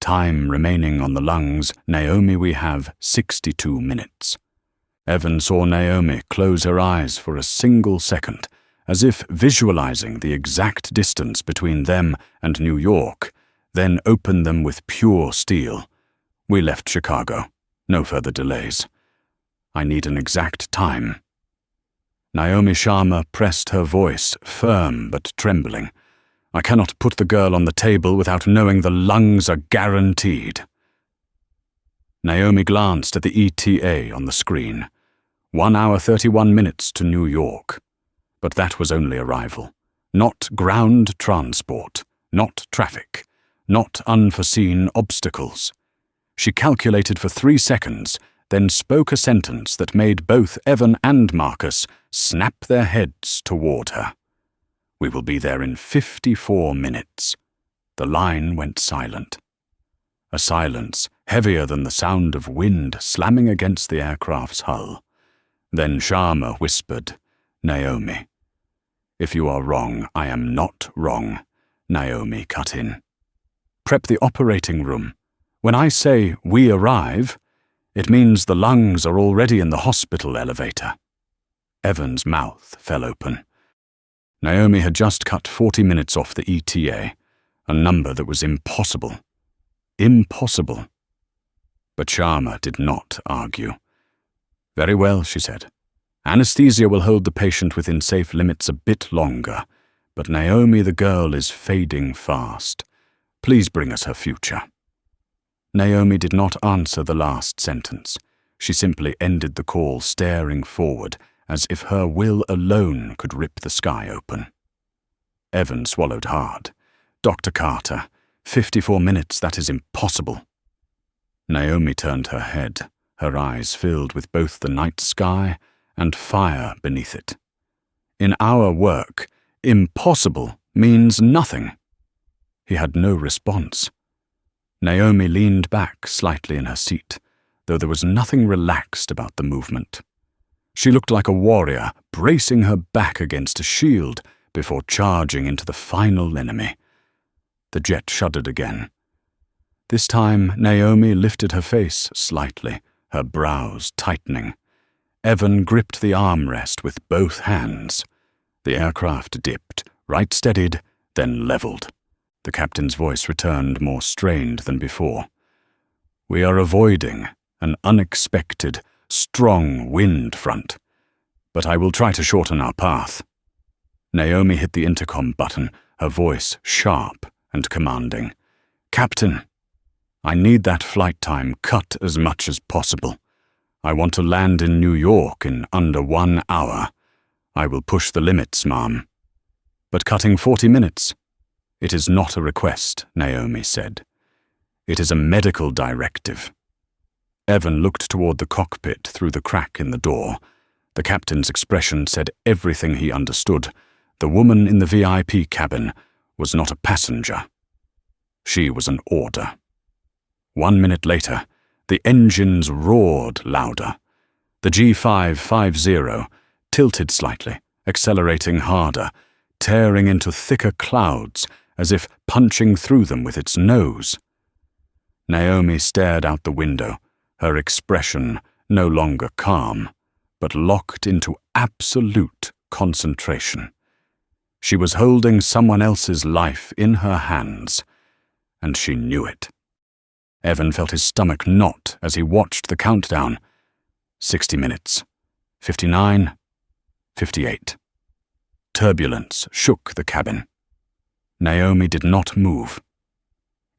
Time remaining on the lungs, Naomi, we have 62 minutes. Evan saw Naomi close her eyes for a single second, as if visualizing the exact distance between them and New York, then open them with pure steel. We left Chicago. No further delays. I need an exact time. Naomi Sharma pressed her voice, firm but trembling. I cannot put the girl on the table without knowing the lungs are guaranteed. Naomi glanced at the ETA on the screen. 1 hour 31 minutes to New York. But that was only arrival. Not ground transport. Not traffic. Not unforeseen obstacles. She calculated for 3 seconds, then spoke a sentence that made both Evan and Marcus snap their heads toward her. We will be there in 54 minutes. The line went silent. A silence heavier than the sound of wind slamming against the aircraft's hull. Then Sharma whispered, Naomi. If you are wrong, I am not wrong, Naomi cut in. Prep the operating room. When I say we arrive, it means the lungs are already in the hospital elevator. Evan's mouth fell open. Naomi had just cut 40 minutes off the ETA, a number that was impossible. Impossible. But Sharma did not argue. Very well, she said. Anesthesia will hold the patient within safe limits a bit longer, but Naomi the girl is fading fast. Please bring us her future. Naomi did not answer the last sentence. She simply ended the call staring forward, as if her will alone could rip the sky open. Evan swallowed hard. Dr. Carter, 54 minutes, that is impossible. Naomi turned her head, her eyes filled with both the night sky and fire beneath it. In our work, impossible means nothing. He had no response. Naomi leaned back slightly in her seat, though there was nothing relaxed about the movement. She looked like a warrior, bracing her back against a shield before charging into the final enemy. The jet shuddered again. This time, Naomi lifted her face slightly, her brows tightening. Evan gripped the armrest with both hands. The aircraft dipped, right-steadied, then leveled. The captain's voice returned more strained than before. "We are avoiding an unexpected, strong wind front, but I will try to shorten our path." Naomi hit the intercom button, her voice sharp and commanding. "Captain, I need that flight time cut as much as possible. I want to land in New York in under 1 hour. I will push the limits, ma'am." "But cutting 40 minutes? It is not a request," Naomi said. "It is a medical directive." Evan looked toward the cockpit through the crack in the door. The captain's expression said everything he understood. The woman in the VIP cabin was not a passenger. She was an order. 1 minute later, the engines roared louder. The G550 tilted slightly, accelerating harder, tearing into thicker clouds as if punching through them with its nose. Naomi stared out the window, her expression no longer calm, but locked into absolute concentration. She was holding someone else's life in her hands, and she knew it. Evan felt his stomach knot as he watched the countdown. 60 minutes. 59. 58. Turbulence shook the cabin. Naomi did not move.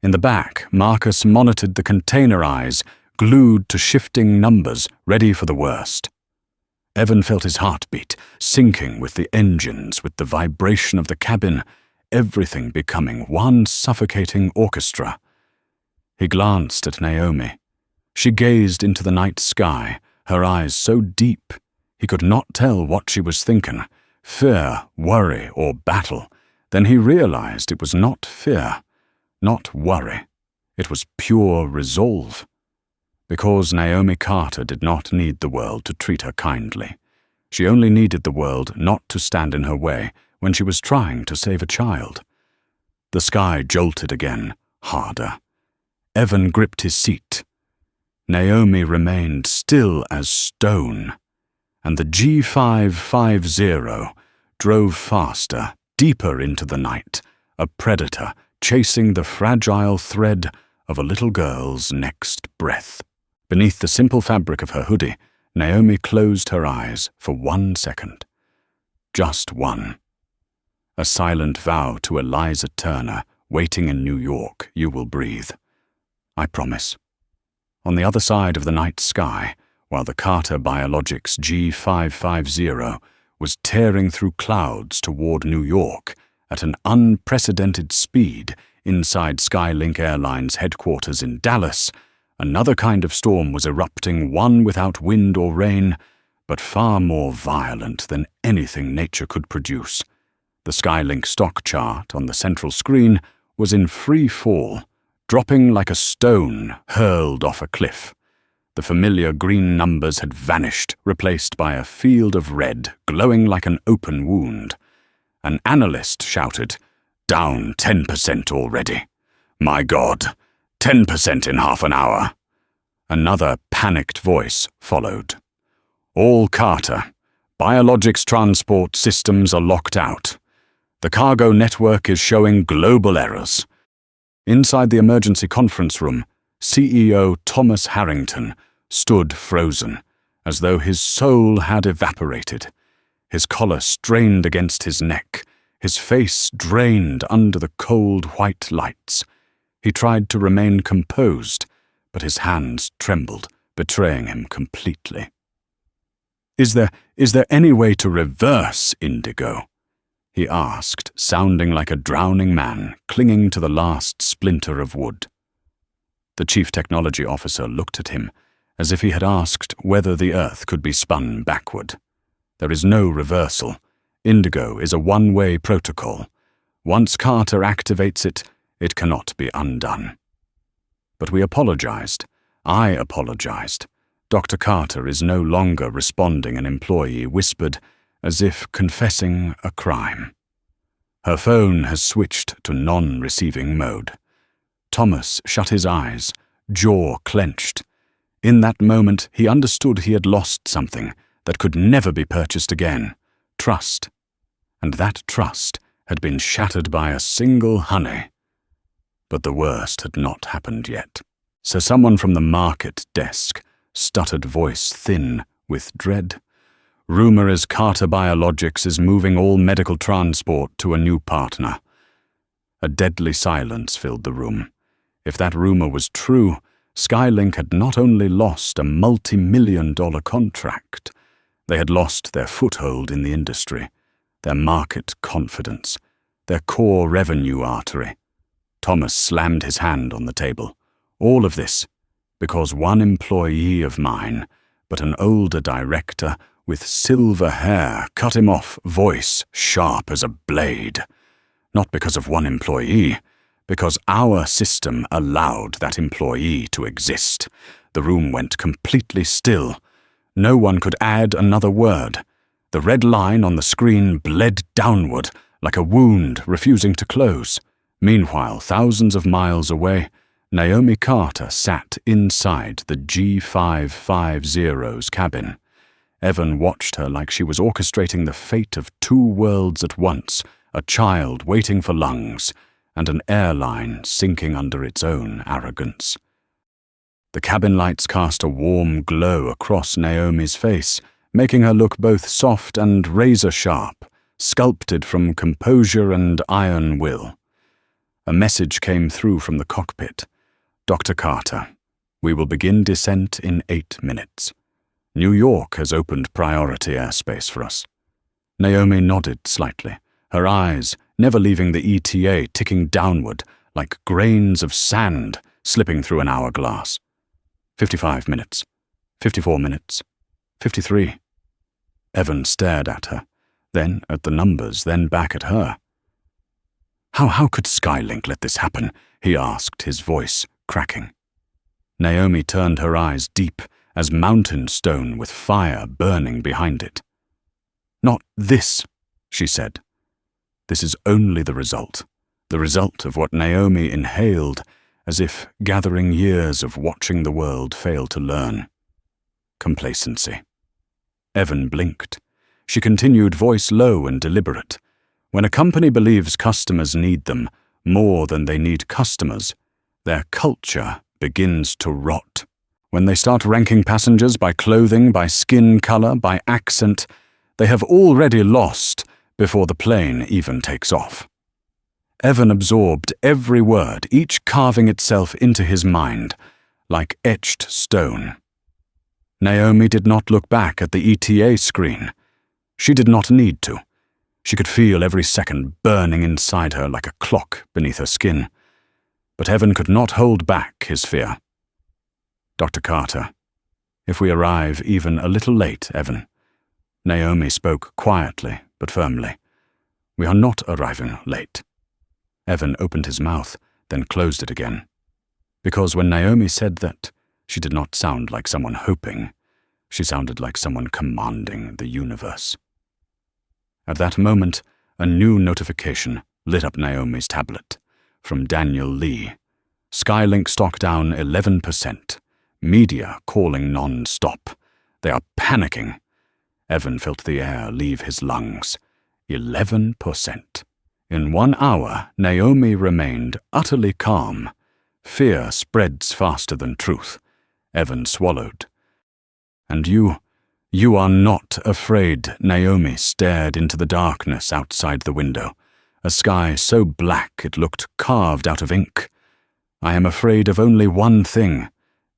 In the back, Marcus monitored the container eyes, glued to shifting numbers, ready for the worst. Evan felt his heartbeat, sinking with the engines, with the vibration of the cabin, everything becoming one suffocating orchestra. He glanced at Naomi. She gazed into the night sky, her eyes so deep he could not tell what she was thinking, fear, worry, or battle. Then he realized it was not fear, not worry. It was pure resolve. Because Naomi Carter did not need the world to treat her kindly. She only needed the world not to stand in her way when she was trying to save a child. The sky jolted again, harder. Evan gripped his seat. Naomi remained still as stone, and the G550 drove faster, deeper into the night, a predator chasing the fragile thread of a little girl's next breath. Beneath the simple fabric of her hoodie, Naomi closed her eyes for 1 second. Just one. A silent vow to Eliza Turner, waiting in New York, "You will breathe. I promise." On the other side of the night sky, while the Carter Biologics G550 was tearing through clouds toward New York at an unprecedented speed inside Skylink Airlines headquarters in Dallas, another kind of storm was erupting, one without wind or rain, but far more violent than anything nature could produce. The Skylink stock chart on the central screen was in free fall, dropping like a stone hurled off a cliff. The familiar green numbers had vanished, replaced by a field of red, glowing like an open wound. An analyst shouted, "Down 10% already. My God, 10% in half an hour." Another panicked voice followed. "All Carter, biologics transport systems are locked out. The cargo network is showing global errors." Inside the emergency conference room, CEO Thomas Harrington stood frozen, as though his soul had evaporated. His collar strained against his neck, his face drained under the cold white lights. He tried to remain composed, but his hands trembled, betraying him completely. Is there any way to reverse Indigo?" he asked, sounding like a drowning man clinging to the last splinter of wood. The chief technology officer looked at him, as if he had asked whether the Earth could be spun backward. "There is no reversal. Indigo is a one-way protocol. Once Carter activates it, it cannot be undone." But we apologized. I apologized. Dr. Carter is no longer responding, an employee whispered, as if confessing a crime. Her phone has switched to non-receiving mode. Thomas shut his eyes, jaw clenched. In that moment, he understood he had lost something that could never be purchased again: trust. And that trust had been shattered by a single honey. But the worst had not happened yet. So someone from the market desk, stuttered voice thin with dread. Rumor is Carter Biologics is moving all medical transport to a new partner. A deadly silence filled the room. If that rumor was true, Skylink had not only lost a multi-million-dollar contract, they had lost their foothold in the industry, their market confidence, their core revenue artery. Thomas slammed his hand on the table. All of this because one employee of mine, but an older director with silver hair, cut him off, voice sharp as a blade. Not because of one employee, because our system allowed that employee to exist. The room went completely still. No one could add another word. The red line on the screen bled downward like a wound refusing to close. Meanwhile, thousands of miles away, Naomi Carter sat inside the G550's cabin. Evan watched her like she was orchestrating the fate of two worlds at once, a child waiting for lungs, and an airline sinking under its own arrogance. The cabin lights cast a warm glow across Naomi's face, making her look both soft and razor-sharp, sculpted from composure and iron will. A message came through from the cockpit. "Dr. Carter, we will begin descent in 8 minutes. New York has opened priority airspace for us." Naomi nodded slightly, her eyes, never leaving the ETA, ticking downward like grains of sand slipping through an hourglass. 55 minutes, 54 minutes, 53. Evan stared at her, then at the numbers, then back at her. How could Skylink let this happen?" he asked, his voice cracking. Naomi turned her eyes deep as mountain stone with fire burning behind it. "Not this," she said. "This is only the result of what Naomi inhaled as if gathering years of watching the world fail to learn. Complacency." Evan blinked. She continued, voice low and deliberate. "When a company believes customers need them more than they need customers, their culture begins to rot. When they start ranking passengers by clothing, by skin color, by accent, they have already lost before the plane even takes off." Evan absorbed every word, each carving itself into his mind, like etched stone. Naomi did not look back at the ETA screen. She did not need to. She could feel every second burning inside her like a clock beneath her skin. But Evan could not hold back his fear. "Dr. Carter, if we arrive even a little late, Evan," Naomi spoke quietly but firmly, "we are not arriving late." Evan opened his mouth, then closed it again. Because when Naomi said that, she did not sound like someone hoping. She sounded like someone commanding the universe. At that moment, a new notification lit up Naomi's tablet. From Daniel Lee. "Skylink stock down 11%. Media calling non-stop. They are panicking." Evan felt the air leave his lungs. 11%. In 1 hour, Naomi remained utterly calm. Fear spreads faster than truth. Evan swallowed. "And you are not afraid," Naomi stared into the darkness outside the window, a sky so black it looked carved out of ink. "I am afraid of only one thing."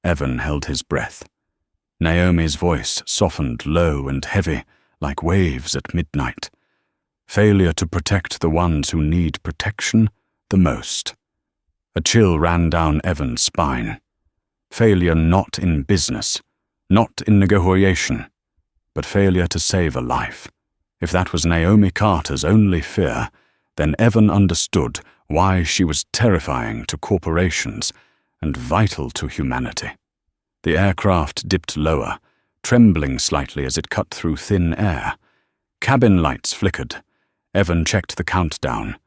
Evan held his breath. Naomi's voice softened low and heavy, like waves at midnight. "Failure to protect the ones who need protection the most." A chill ran down Evan's spine. Failure not in business, not in negotiation, but failure to save a life. If that was Naomi Carter's only fear, then Evan understood why she was terrifying to corporations and vital to humanity. The aircraft dipped lower, trembling slightly as it cut through thin air. Cabin lights flickered. Evan checked the countdown.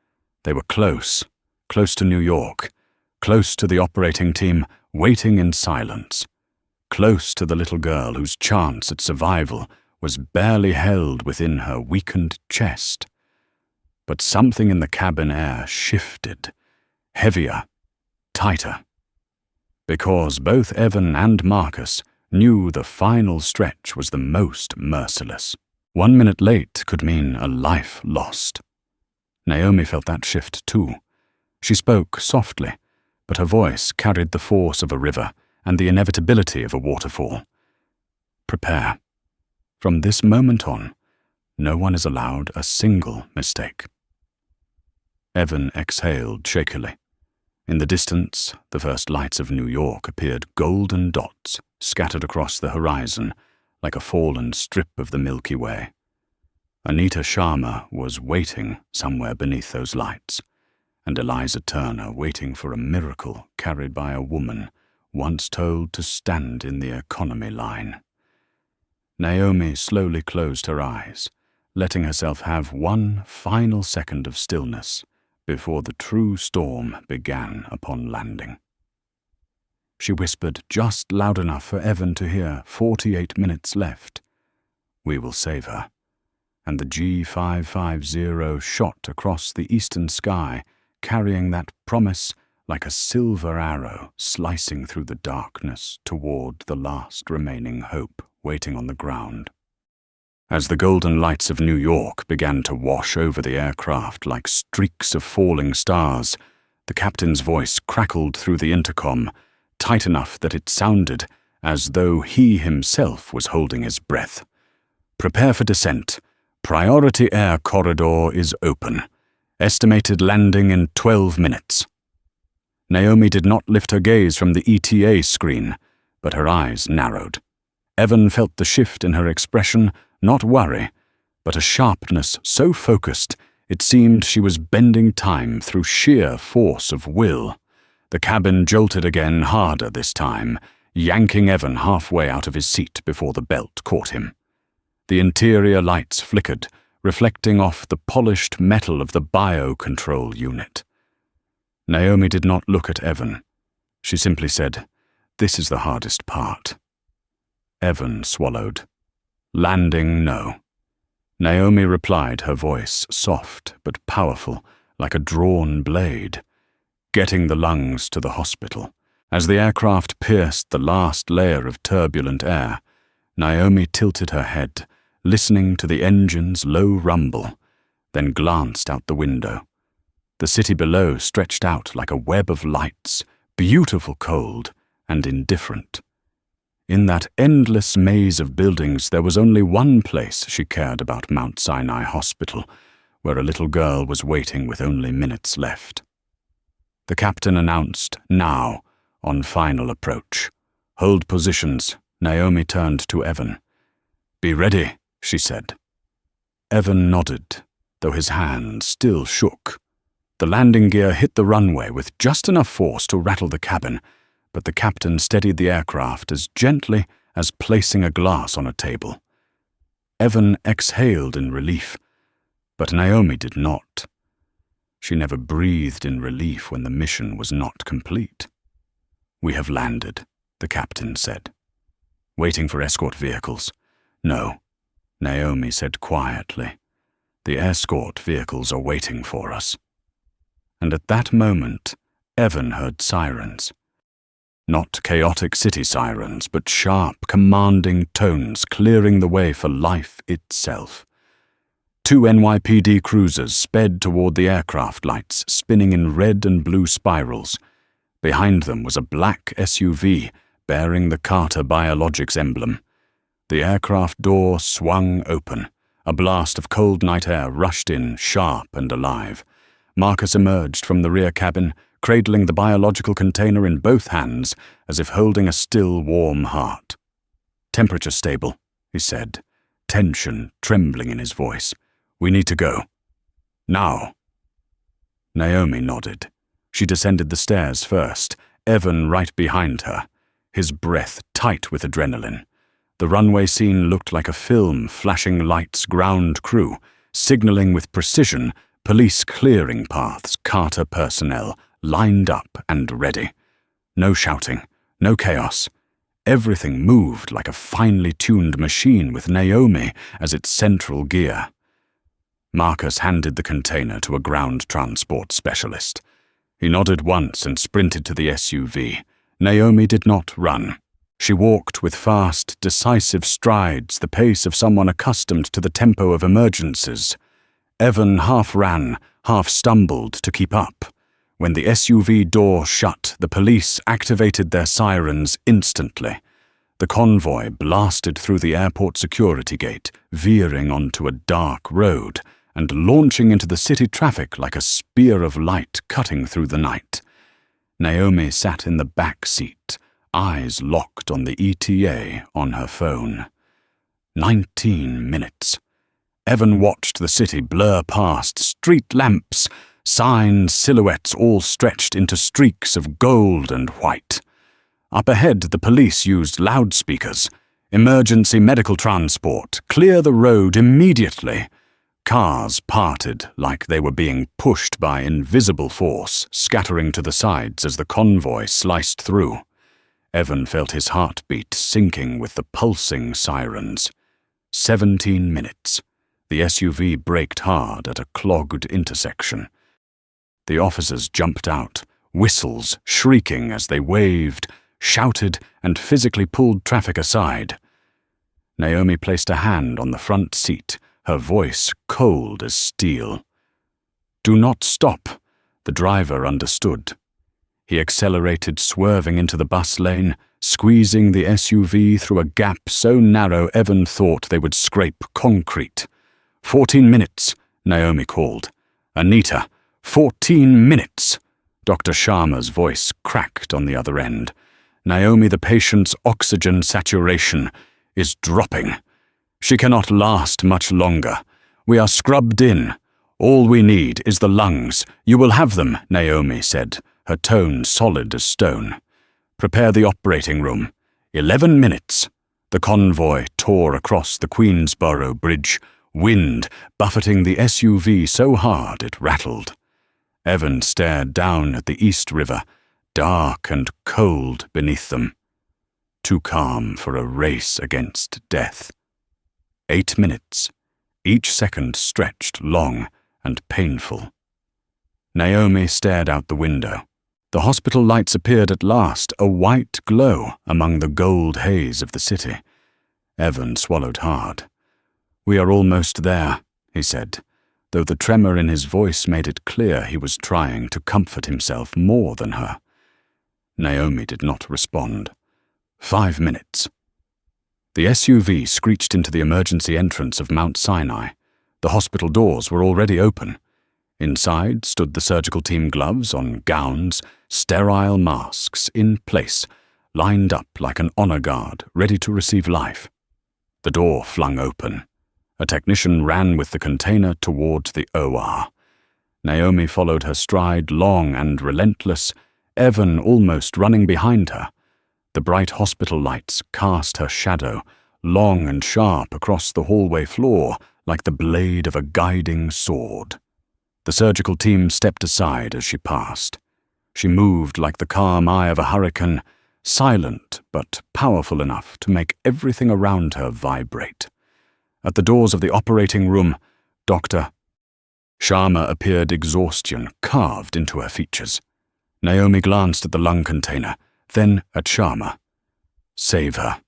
They were close to New York, close to the operating team, waiting in silence, close to the little girl whose chance at survival was barely held within her weakened chest. But something in the cabin air shifted, heavier, tighter. Because both Evan and Marcus knew the final stretch was the most merciless. 1 minute late could mean a life lost. Naomi felt that shift too. She spoke softly, but her voice carried the force of a river and the inevitability of a waterfall. Prepare. From this moment on, no one is allowed a single mistake. Evan exhaled shakily. In the distance, the first lights of New York appeared golden dots scattered across the horizon like a fallen strip of the Milky Way. Anita Sharma was waiting somewhere beneath those lights, and Eliza Turner waiting for a miracle carried by a woman once told to stand in the economy line. Naomi slowly closed her eyes, letting herself have one final second of stillness before the true storm began upon landing. She whispered just loud enough for Evan to hear. 48 minutes left. We will save her. And the G550 shot across the eastern sky, carrying that promise like a silver arrow slicing through the darkness toward the last remaining hope waiting on the ground. As the golden lights of New York began to wash over the aircraft like streaks of falling stars, the captain's voice crackled through the intercom, tight enough that it sounded as though he himself was holding his breath. Prepare for descent. Priority air corridor is open. Estimated landing in 12 minutes. Naomi did not lift her gaze from the ETA screen, but her eyes narrowed. Evan felt the shift in her expression, not worry, but a sharpness so focused it seemed she was bending time through sheer force of will. The cabin jolted again, harder this time, yanking Evan halfway out of his seat before the belt caught him. The interior lights flickered, reflecting off the polished metal of the biocontrol unit. Naomi did not look at Evan. She simply said, "This is the hardest part." Evan swallowed. Landing, no. Naomi replied, her voice soft but powerful, like a drawn blade. Getting the lungs to the hospital. As the aircraft pierced the last layer of turbulent air, Naomi tilted her head, listening to the engine's low rumble, then glanced out the window. The city below stretched out like a web of lights, beautiful cold and indifferent. In that endless maze of buildings, there was only one place she cared about: Mount Sinai Hospital, where a little girl was waiting with only minutes left. The captain announced, "Now," on final approach. "Hold positions." Naomi turned to Evan. "Be ready," she said. Evan nodded, though his hand still shook. The landing gear hit the runway with just enough force to rattle the cabin, but the captain steadied the aircraft as gently as placing a glass on a table. Evan exhaled in relief, but Naomi did not. She never breathed in relief when the mission was not complete. "We have landed," the captain said. "Waiting for escort vehicles?" "No," Naomi said quietly. "The escort vehicles are waiting for us." And at that moment, Evan heard sirens. Not chaotic city sirens, but sharp, commanding tones clearing the way for life itself. 2 NYPD cruisers sped toward the aircraft lights, spinning in red and blue spirals. Behind them was a black SUV bearing the Carter Biologics emblem. The aircraft door swung open. A blast of cold night air rushed in, sharp and alive. Marcus emerged from the rear cabin, cradling the biological container in both hands as if holding a still, warm heart. "Temperature stable," he said, tension trembling in his voice. "We need to go. Now." Naomi nodded. She descended the stairs first, Evan right behind her, his breath tight with adrenaline. The runway scene looked like a film, flashing lights, ground crew, signaling with precision, police clearing paths, Carter personnel lined up and ready. No shouting, no chaos. Everything moved like a finely tuned machine with Naomi as its central gear. Marcus handed the container to a ground transport specialist. He nodded once and sprinted to the SUV. Naomi did not run. She walked with fast, decisive strides, the pace of someone accustomed to the tempo of emergencies. Evan half ran, half stumbled to keep up. When the SUV door shut, the police activated their sirens instantly. The convoy blasted through the airport security gate, veering onto a dark road and launching into the city traffic like a spear of light cutting through the night. Naomi sat in the back seat, eyes locked on the ETA on her phone. 19 minutes. Evan watched the city blur past, street lamps, signs, silhouettes all stretched into streaks of gold and white. Up ahead, the police used loudspeakers. Emergency medical transport. Clear the road immediately. Cars parted like they were being pushed by invisible force, scattering to the sides as the convoy sliced through. Evan felt his heartbeat sinking with the pulsing sirens. 17 minutes. The SUV braked hard at a clogged intersection. The officers jumped out, whistles shrieking as they waved, shouted, and physically pulled traffic aside. Naomi placed a hand on the front seat, her voice cold as steel. "Do not stop," the driver understood. He accelerated, swerving into the bus lane, squeezing the SUV through a gap so narrow Evan thought they would scrape concrete. 14 minutes, Naomi called. "Anita, 14 minutes!" Dr. Sharma's voice cracked on the other end. "Naomi, the patient's oxygen saturation is dropping. She cannot last much longer. We are scrubbed in. All we need is the lungs. You will have them," Naomi said, her tone solid as stone. "Prepare the operating room. 11 minutes." The convoy tore across the Queensboro Bridge, wind buffeting the SUV so hard it rattled. Evan stared down at the East River, dark and cold beneath them. Too calm for a race against death. 8 minutes, each second stretched long and painful. Naomi stared out the window. The hospital lights appeared at last, a white glow among the gold haze of the city. Evan swallowed hard. "We are almost there," he said, though the tremor in his voice made it clear he was trying to comfort himself more than her. Naomi did not respond. 5 minutes. The SUV screeched into the emergency entrance of Mount Sinai. The hospital doors were already open. Inside stood the surgical team, gloves on gowns, sterile masks in place, lined up like an honor guard, ready to receive life. The door flung open. A technician ran with the container towards the OR. Naomi followed her stride, long and relentless, Evan almost running behind her. The bright hospital lights cast her shadow, long and sharp across the hallway floor, like the blade of a guiding sword. The surgical team stepped aside as she passed. She moved like the calm eye of a hurricane, silent but powerful enough to make everything around her vibrate. At the doors of the operating room, Dr. Sharma appeared, exhaustion carved into her features. Naomi glanced at the lung container, then at Sharma. "Save her."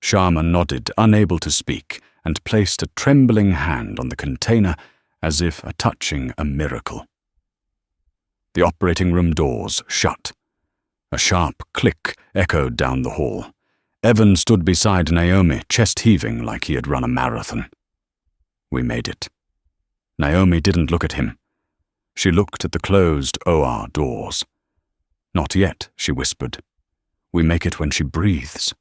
Sharma nodded, unable to speak, and placed a trembling hand on the container as if touching a miracle. The operating room doors shut. A sharp click echoed down the hall. Evan stood beside Naomi, chest heaving like he had run a marathon. "We made it." Naomi didn't look at him. She looked at the closed OR doors. "Not yet," she whispered. "We make it when she breathes."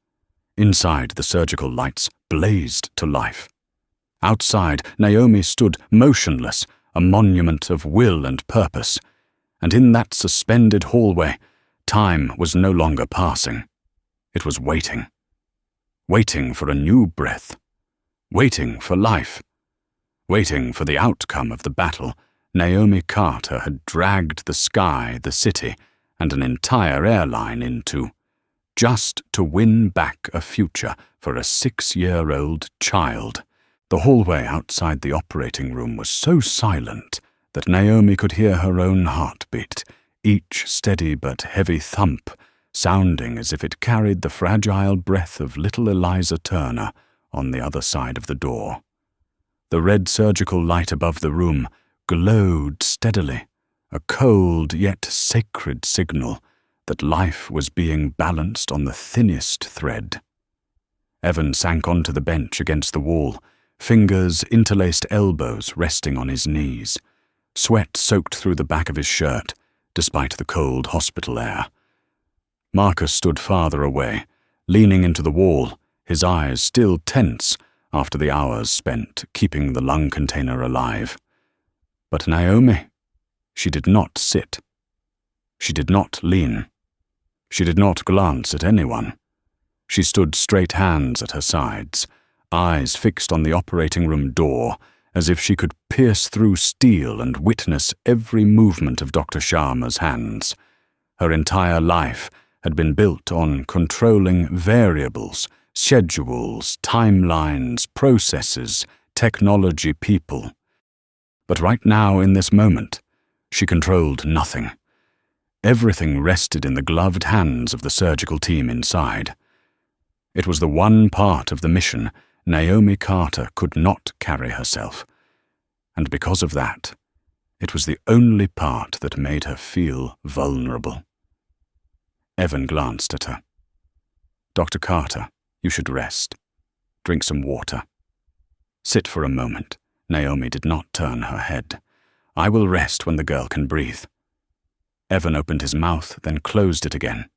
Inside, the surgical lights blazed to life. Outside, Naomi stood motionless, a monument of will and purpose. And in that suspended hallway, time was no longer passing. It was waiting. Waiting for a new breath. Waiting for life. Waiting for the outcome of the battle, Naomi Carter had dragged the sky, the city, and an entire airline into, just to win back a future for a 6-year-old child. The hallway outside the operating room was so silent that Naomi could hear her own heartbeat, each steady but heavy thump, sounding as if it carried the fragile breath of little Eliza Turner on the other side of the door. The red surgical light above the room glowed steadily, a cold yet sacred signal that life was being balanced on the thinnest thread. Evan sank onto the bench against the wall, fingers, interlaced elbows resting on his knees. Sweat soaked through the back of his shirt, despite the cold hospital air. Marcus stood farther away, leaning into the wall, his eyes still tense after the hours spent keeping the lung container alive. But Naomi, she did not sit. She did not lean. She did not glance at anyone. She stood straight, hands at her sides, eyes fixed on the operating room door, as if she could pierce through steel and witness every movement of Dr. Sharma's hands. Her entire life had been built on controlling variables, schedules, timelines, processes, technology, people. But right now, in this moment, she controlled nothing. Everything rested in the gloved hands of the surgical team inside. It was the one part of the mission Naomi Carter could not carry herself, and because of that, it was the only part that made her feel vulnerable. Evan glanced at her. "Dr. Carter, you should rest. Drink some water." "Sit for a moment." Naomi did not turn her head. "I will rest when the girl can breathe." Evan opened his mouth, then closed it again.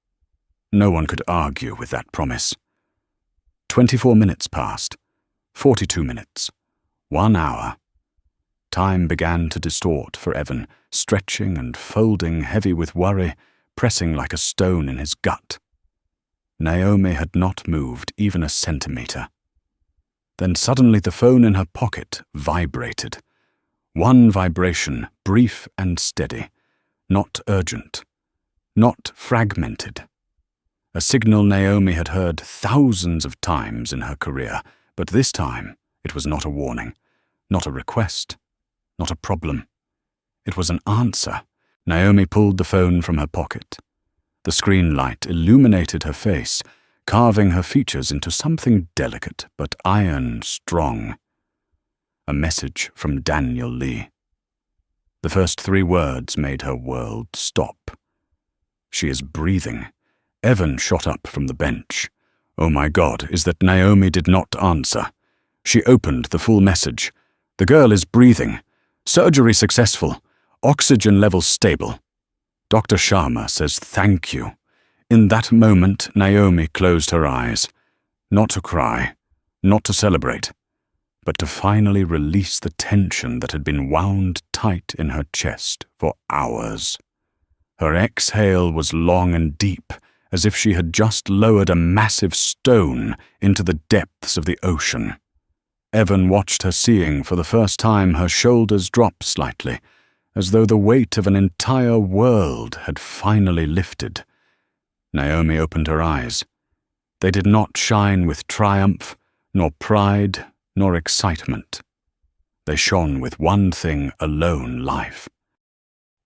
No one could argue with that promise. 24 minutes passed, 42 minutes, 1 hour. Time began to distort for Evan, stretching and folding, heavy with worry, pressing like a stone in his gut. Naomi had not moved even a centimeter. Then suddenly the phone in her pocket vibrated. One vibration, brief and steady, not urgent, not fragmented. A signal Naomi had heard thousands of times in her career, but this time it was not a warning, not a request, not a problem. It was an answer. Naomi pulled the phone from her pocket. The screen light illuminated her face, carving her features into something delicate but iron strong. A message from Daniel Lee. The first 3 words made her world stop. "She is breathing." Evan shot up from the bench. Oh my God, is that Naomi did not answer. She opened the full message. "The girl is breathing. Surgery successful. Oxygen levels stable. Dr. Sharma says thank you." In that moment, Naomi closed her eyes. Not to cry, not to celebrate, but to finally release the tension that had been wound tight in her chest for hours. Her exhale was long and deep, as if she had just lowered a massive stone into the depths of the ocean. Evan watched her, seeing for the first time her shoulders drop slightly, as though the weight of an entire world had finally lifted. Naomi opened her eyes. They did not shine with triumph, nor pride, nor excitement. They shone with one thing alone: life.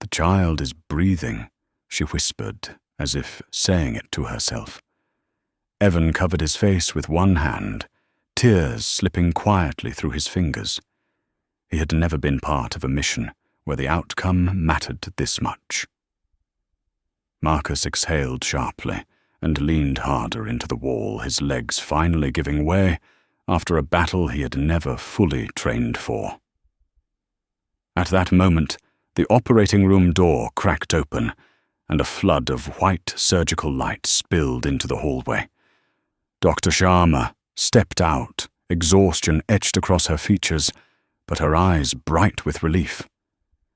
"The child is breathing," she whispered, as if saying it to herself. Evan covered his face with one hand, tears slipping quietly through his fingers. He had never been part of a mission where the outcome mattered this much. Marcus exhaled sharply and leaned harder into the wall, his legs finally giving way after a battle he had never fully trained for. At that moment, the operating room door cracked open, and a flood of white surgical light spilled into the hallway. Dr. Sharma stepped out, exhaustion etched across her features, but her eyes bright with relief.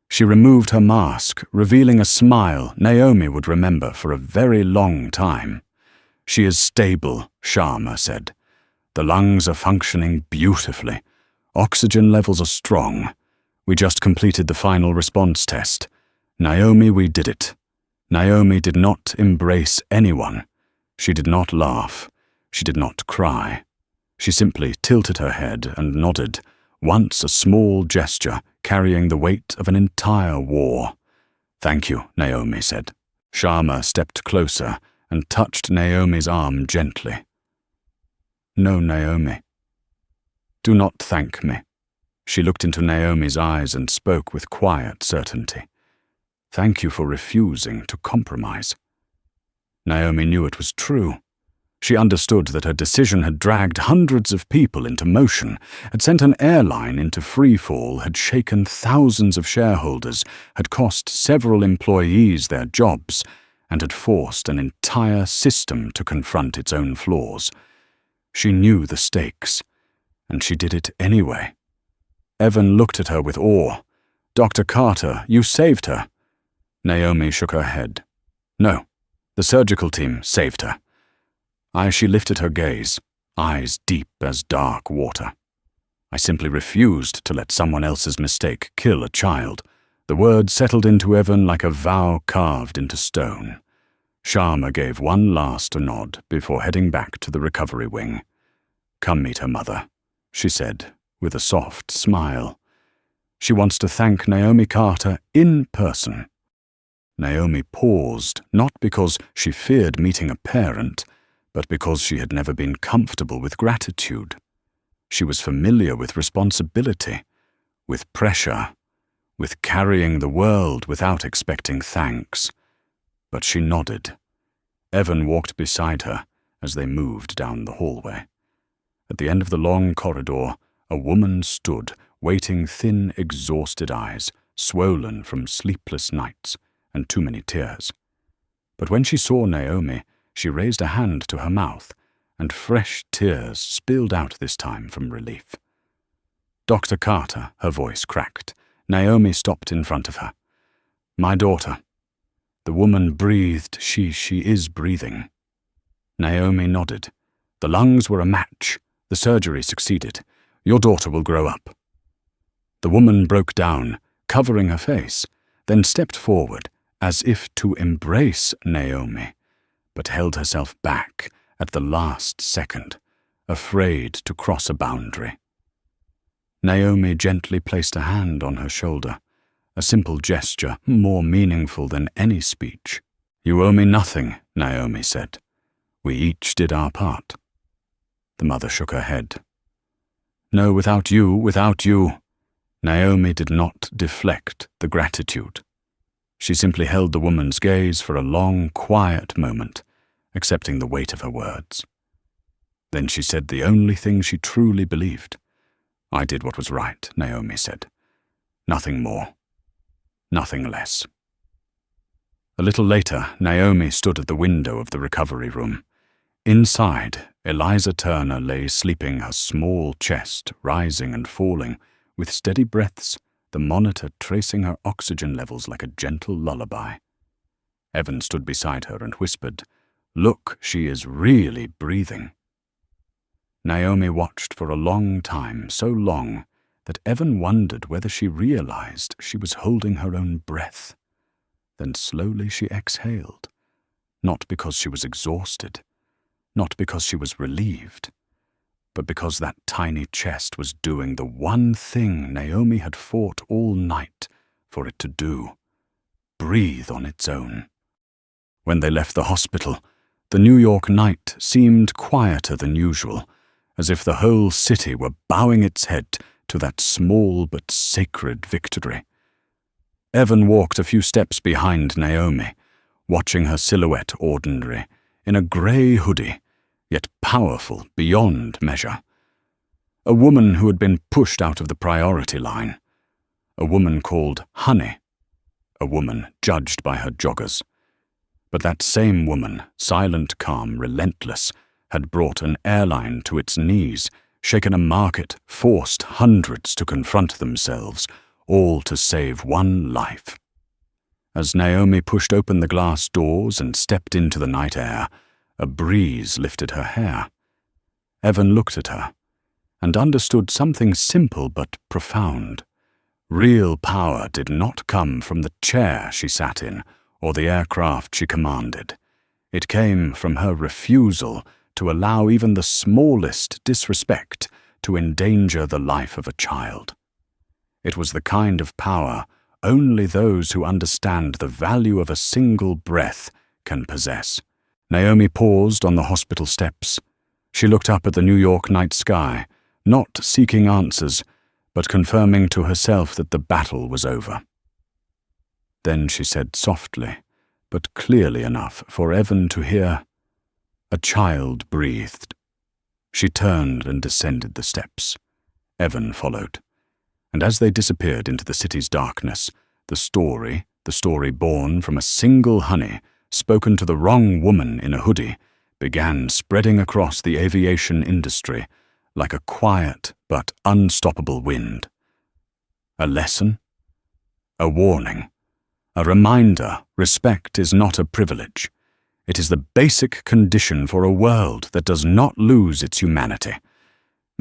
She removed her mask, revealing a smile Naomi would remember for a very long time. "She is stable," Sharma said. "The lungs are functioning beautifully. Oxygen levels are strong. We just completed the final response test. Naomi, we did it. Naomi did not embrace anyone. She did not laugh. She did not cry. She simply tilted her head and nodded, once a small gesture carrying the weight of an entire war. "Thank you," Naomi said. Sharma stepped closer and touched Naomi's arm gently. "No, Naomi. Do not thank me." She looked into Naomi's eyes and spoke with quiet certainty. "Thank you for refusing to compromise." Naomi knew it was true. She understood that her decision had dragged hundreds of people into motion, had sent an airline into freefall, had shaken thousands of shareholders, had cost several employees their jobs, and had forced an entire system to confront its own flaws. She knew the stakes, and she did it anyway. Evan looked at her with awe. "Dr. Carter, you saved her." Naomi shook her head. "No, the surgical team saved her." She lifted her gaze, eyes deep as dark water. "I simply refused to let someone else's mistake kill a child." The words settled into Evan like a vow carved into stone. Sharma gave one last nod before heading back to the recovery wing. "Come meet her mother," she said, with a soft smile. "She wants to thank Naomi Carter in person." Naomi paused, not because she feared meeting a parent, but because she had never been comfortable with gratitude. She was familiar with responsibility, with pressure, with carrying the world without expecting thanks. But she nodded. Evan walked beside her as they moved down the hallway. At the end of the long corridor, a woman stood, waiting, thin, exhausted eyes, swollen from sleepless nights and too many tears. But when she saw Naomi, she raised a hand to her mouth, and fresh tears spilled out this time from relief. "Dr. Carter," her voice cracked. Naomi stopped in front of her. "My daughter." The woman breathed. She is breathing." Naomi nodded. "The lungs were a match. The surgery succeeded. Your daughter will grow up." The woman broke down, covering her face, then stepped forward, as if to embrace Naomi, but held herself back at the last second, afraid to cross a boundary. Naomi gently placed a hand on her shoulder, a simple gesture more meaningful than any speech. "You owe me nothing," Naomi said. "We each did our part." The mother shook her head. "No, without you." Naomi did not deflect the gratitude. She simply held the woman's gaze for a long, quiet moment, accepting the weight of her words. Then she said the only thing she truly believed. "I did what was right," Naomi said. "Nothing more. Nothing less." A little later, Naomi stood at the window of the recovery room. Inside, Eliza Turner lay sleeping, her small chest rising and falling, with steady breaths, the monitor tracing her oxygen levels like a gentle lullaby. Evan stood beside her and whispered, "Look, she is really breathing." Naomi watched for a long time, so long that Evan wondered whether she realized she was holding her own breath. Then slowly she exhaled, not because she was exhausted, not because she was relieved, but because that tiny chest was doing the one thing Naomi had fought all night for it to do: breathe on its own. When they left the hospital, the New York night seemed quieter than usual, as if the whole city were bowing its head to that small but sacred victory. Evan walked a few steps behind Naomi, watching her silhouette ordinary, in a grey hoodie, yet powerful beyond measure. A woman who had been pushed out of the priority line. A woman called Honey. A woman judged by her joggers. But that same woman, silent, calm, relentless, had brought an airline to its knees, shaken a market, forced hundreds to confront themselves, all to save one life. As Naomi pushed open the glass doors and stepped into the night air, a breeze lifted her hair. Evan looked at her, and understood something simple but profound. Real power did not come from the chair she sat in or the aircraft she commanded. It came from her refusal to allow even the smallest disrespect to endanger the life of a child. It was the kind of power only those who understand the value of a single breath can possess. Naomi paused on the hospital steps. She looked up at the New York night sky, not seeking answers, but confirming to herself that the battle was over. Then she said softly, but clearly enough for Evan to hear, "A child breathed." She turned and descended the steps. Evan followed. And as they disappeared into the city's darkness, the story born from a single honey, spoken to the wrong woman in a hoodie, began spreading across the aviation industry like a quiet but unstoppable wind. A lesson? A warning? A reminder respect is not a privilege. It is the basic condition for a world that does not lose its humanity.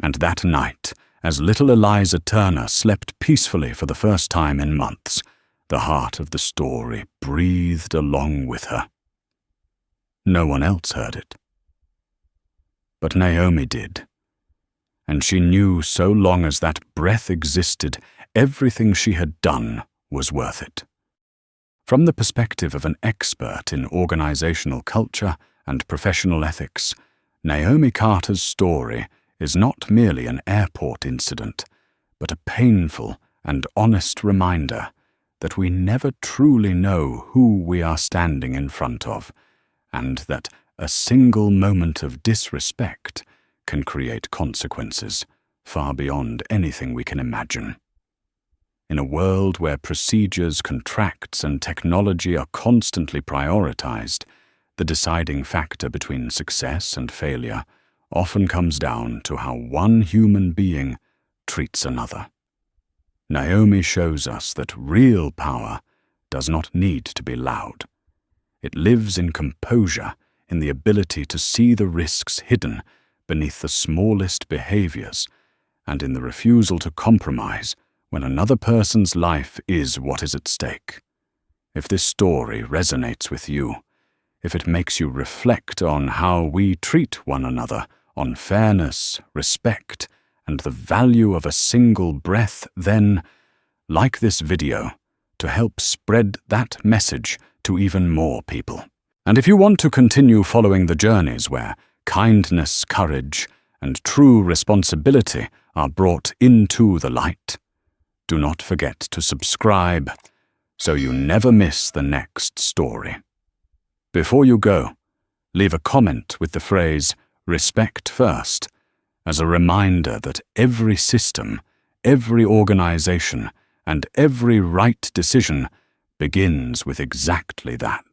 And that night, as little Eliza Turner slept peacefully for the first time in months, the heart of the story breathed along with her. No one else heard it. But Naomi did. And she knew so long as that breath existed, everything she had done was worth it. From the perspective of an expert in organizational culture and professional ethics, Naomi Carter's story is not merely an airport incident, but a painful and honest reminder that we never truly know who we are standing in front of, and that a single moment of disrespect can create consequences far beyond anything we can imagine. In a world where procedures, contracts, and technology are constantly prioritized, the deciding factor between success and failure often comes down to how one human being treats another. Naomi shows us that real power does not need to be loud. It lives in composure, in the ability to see the risks hidden beneath the smallest behaviors, and in the refusal to compromise when another person's life is what is at stake. If this story resonates with you, if it makes you reflect on how we treat one another, on fairness, respect, and the value of a single breath, then, like this video, to help spread that message to even more people. And if you want to continue following the journeys where kindness, courage, and true responsibility are brought into the light, do not forget to subscribe so you never miss the next story. Before you go, leave a comment with the phrase "respect first" as a reminder that every system, every organization, and every right decision begins with exactly that.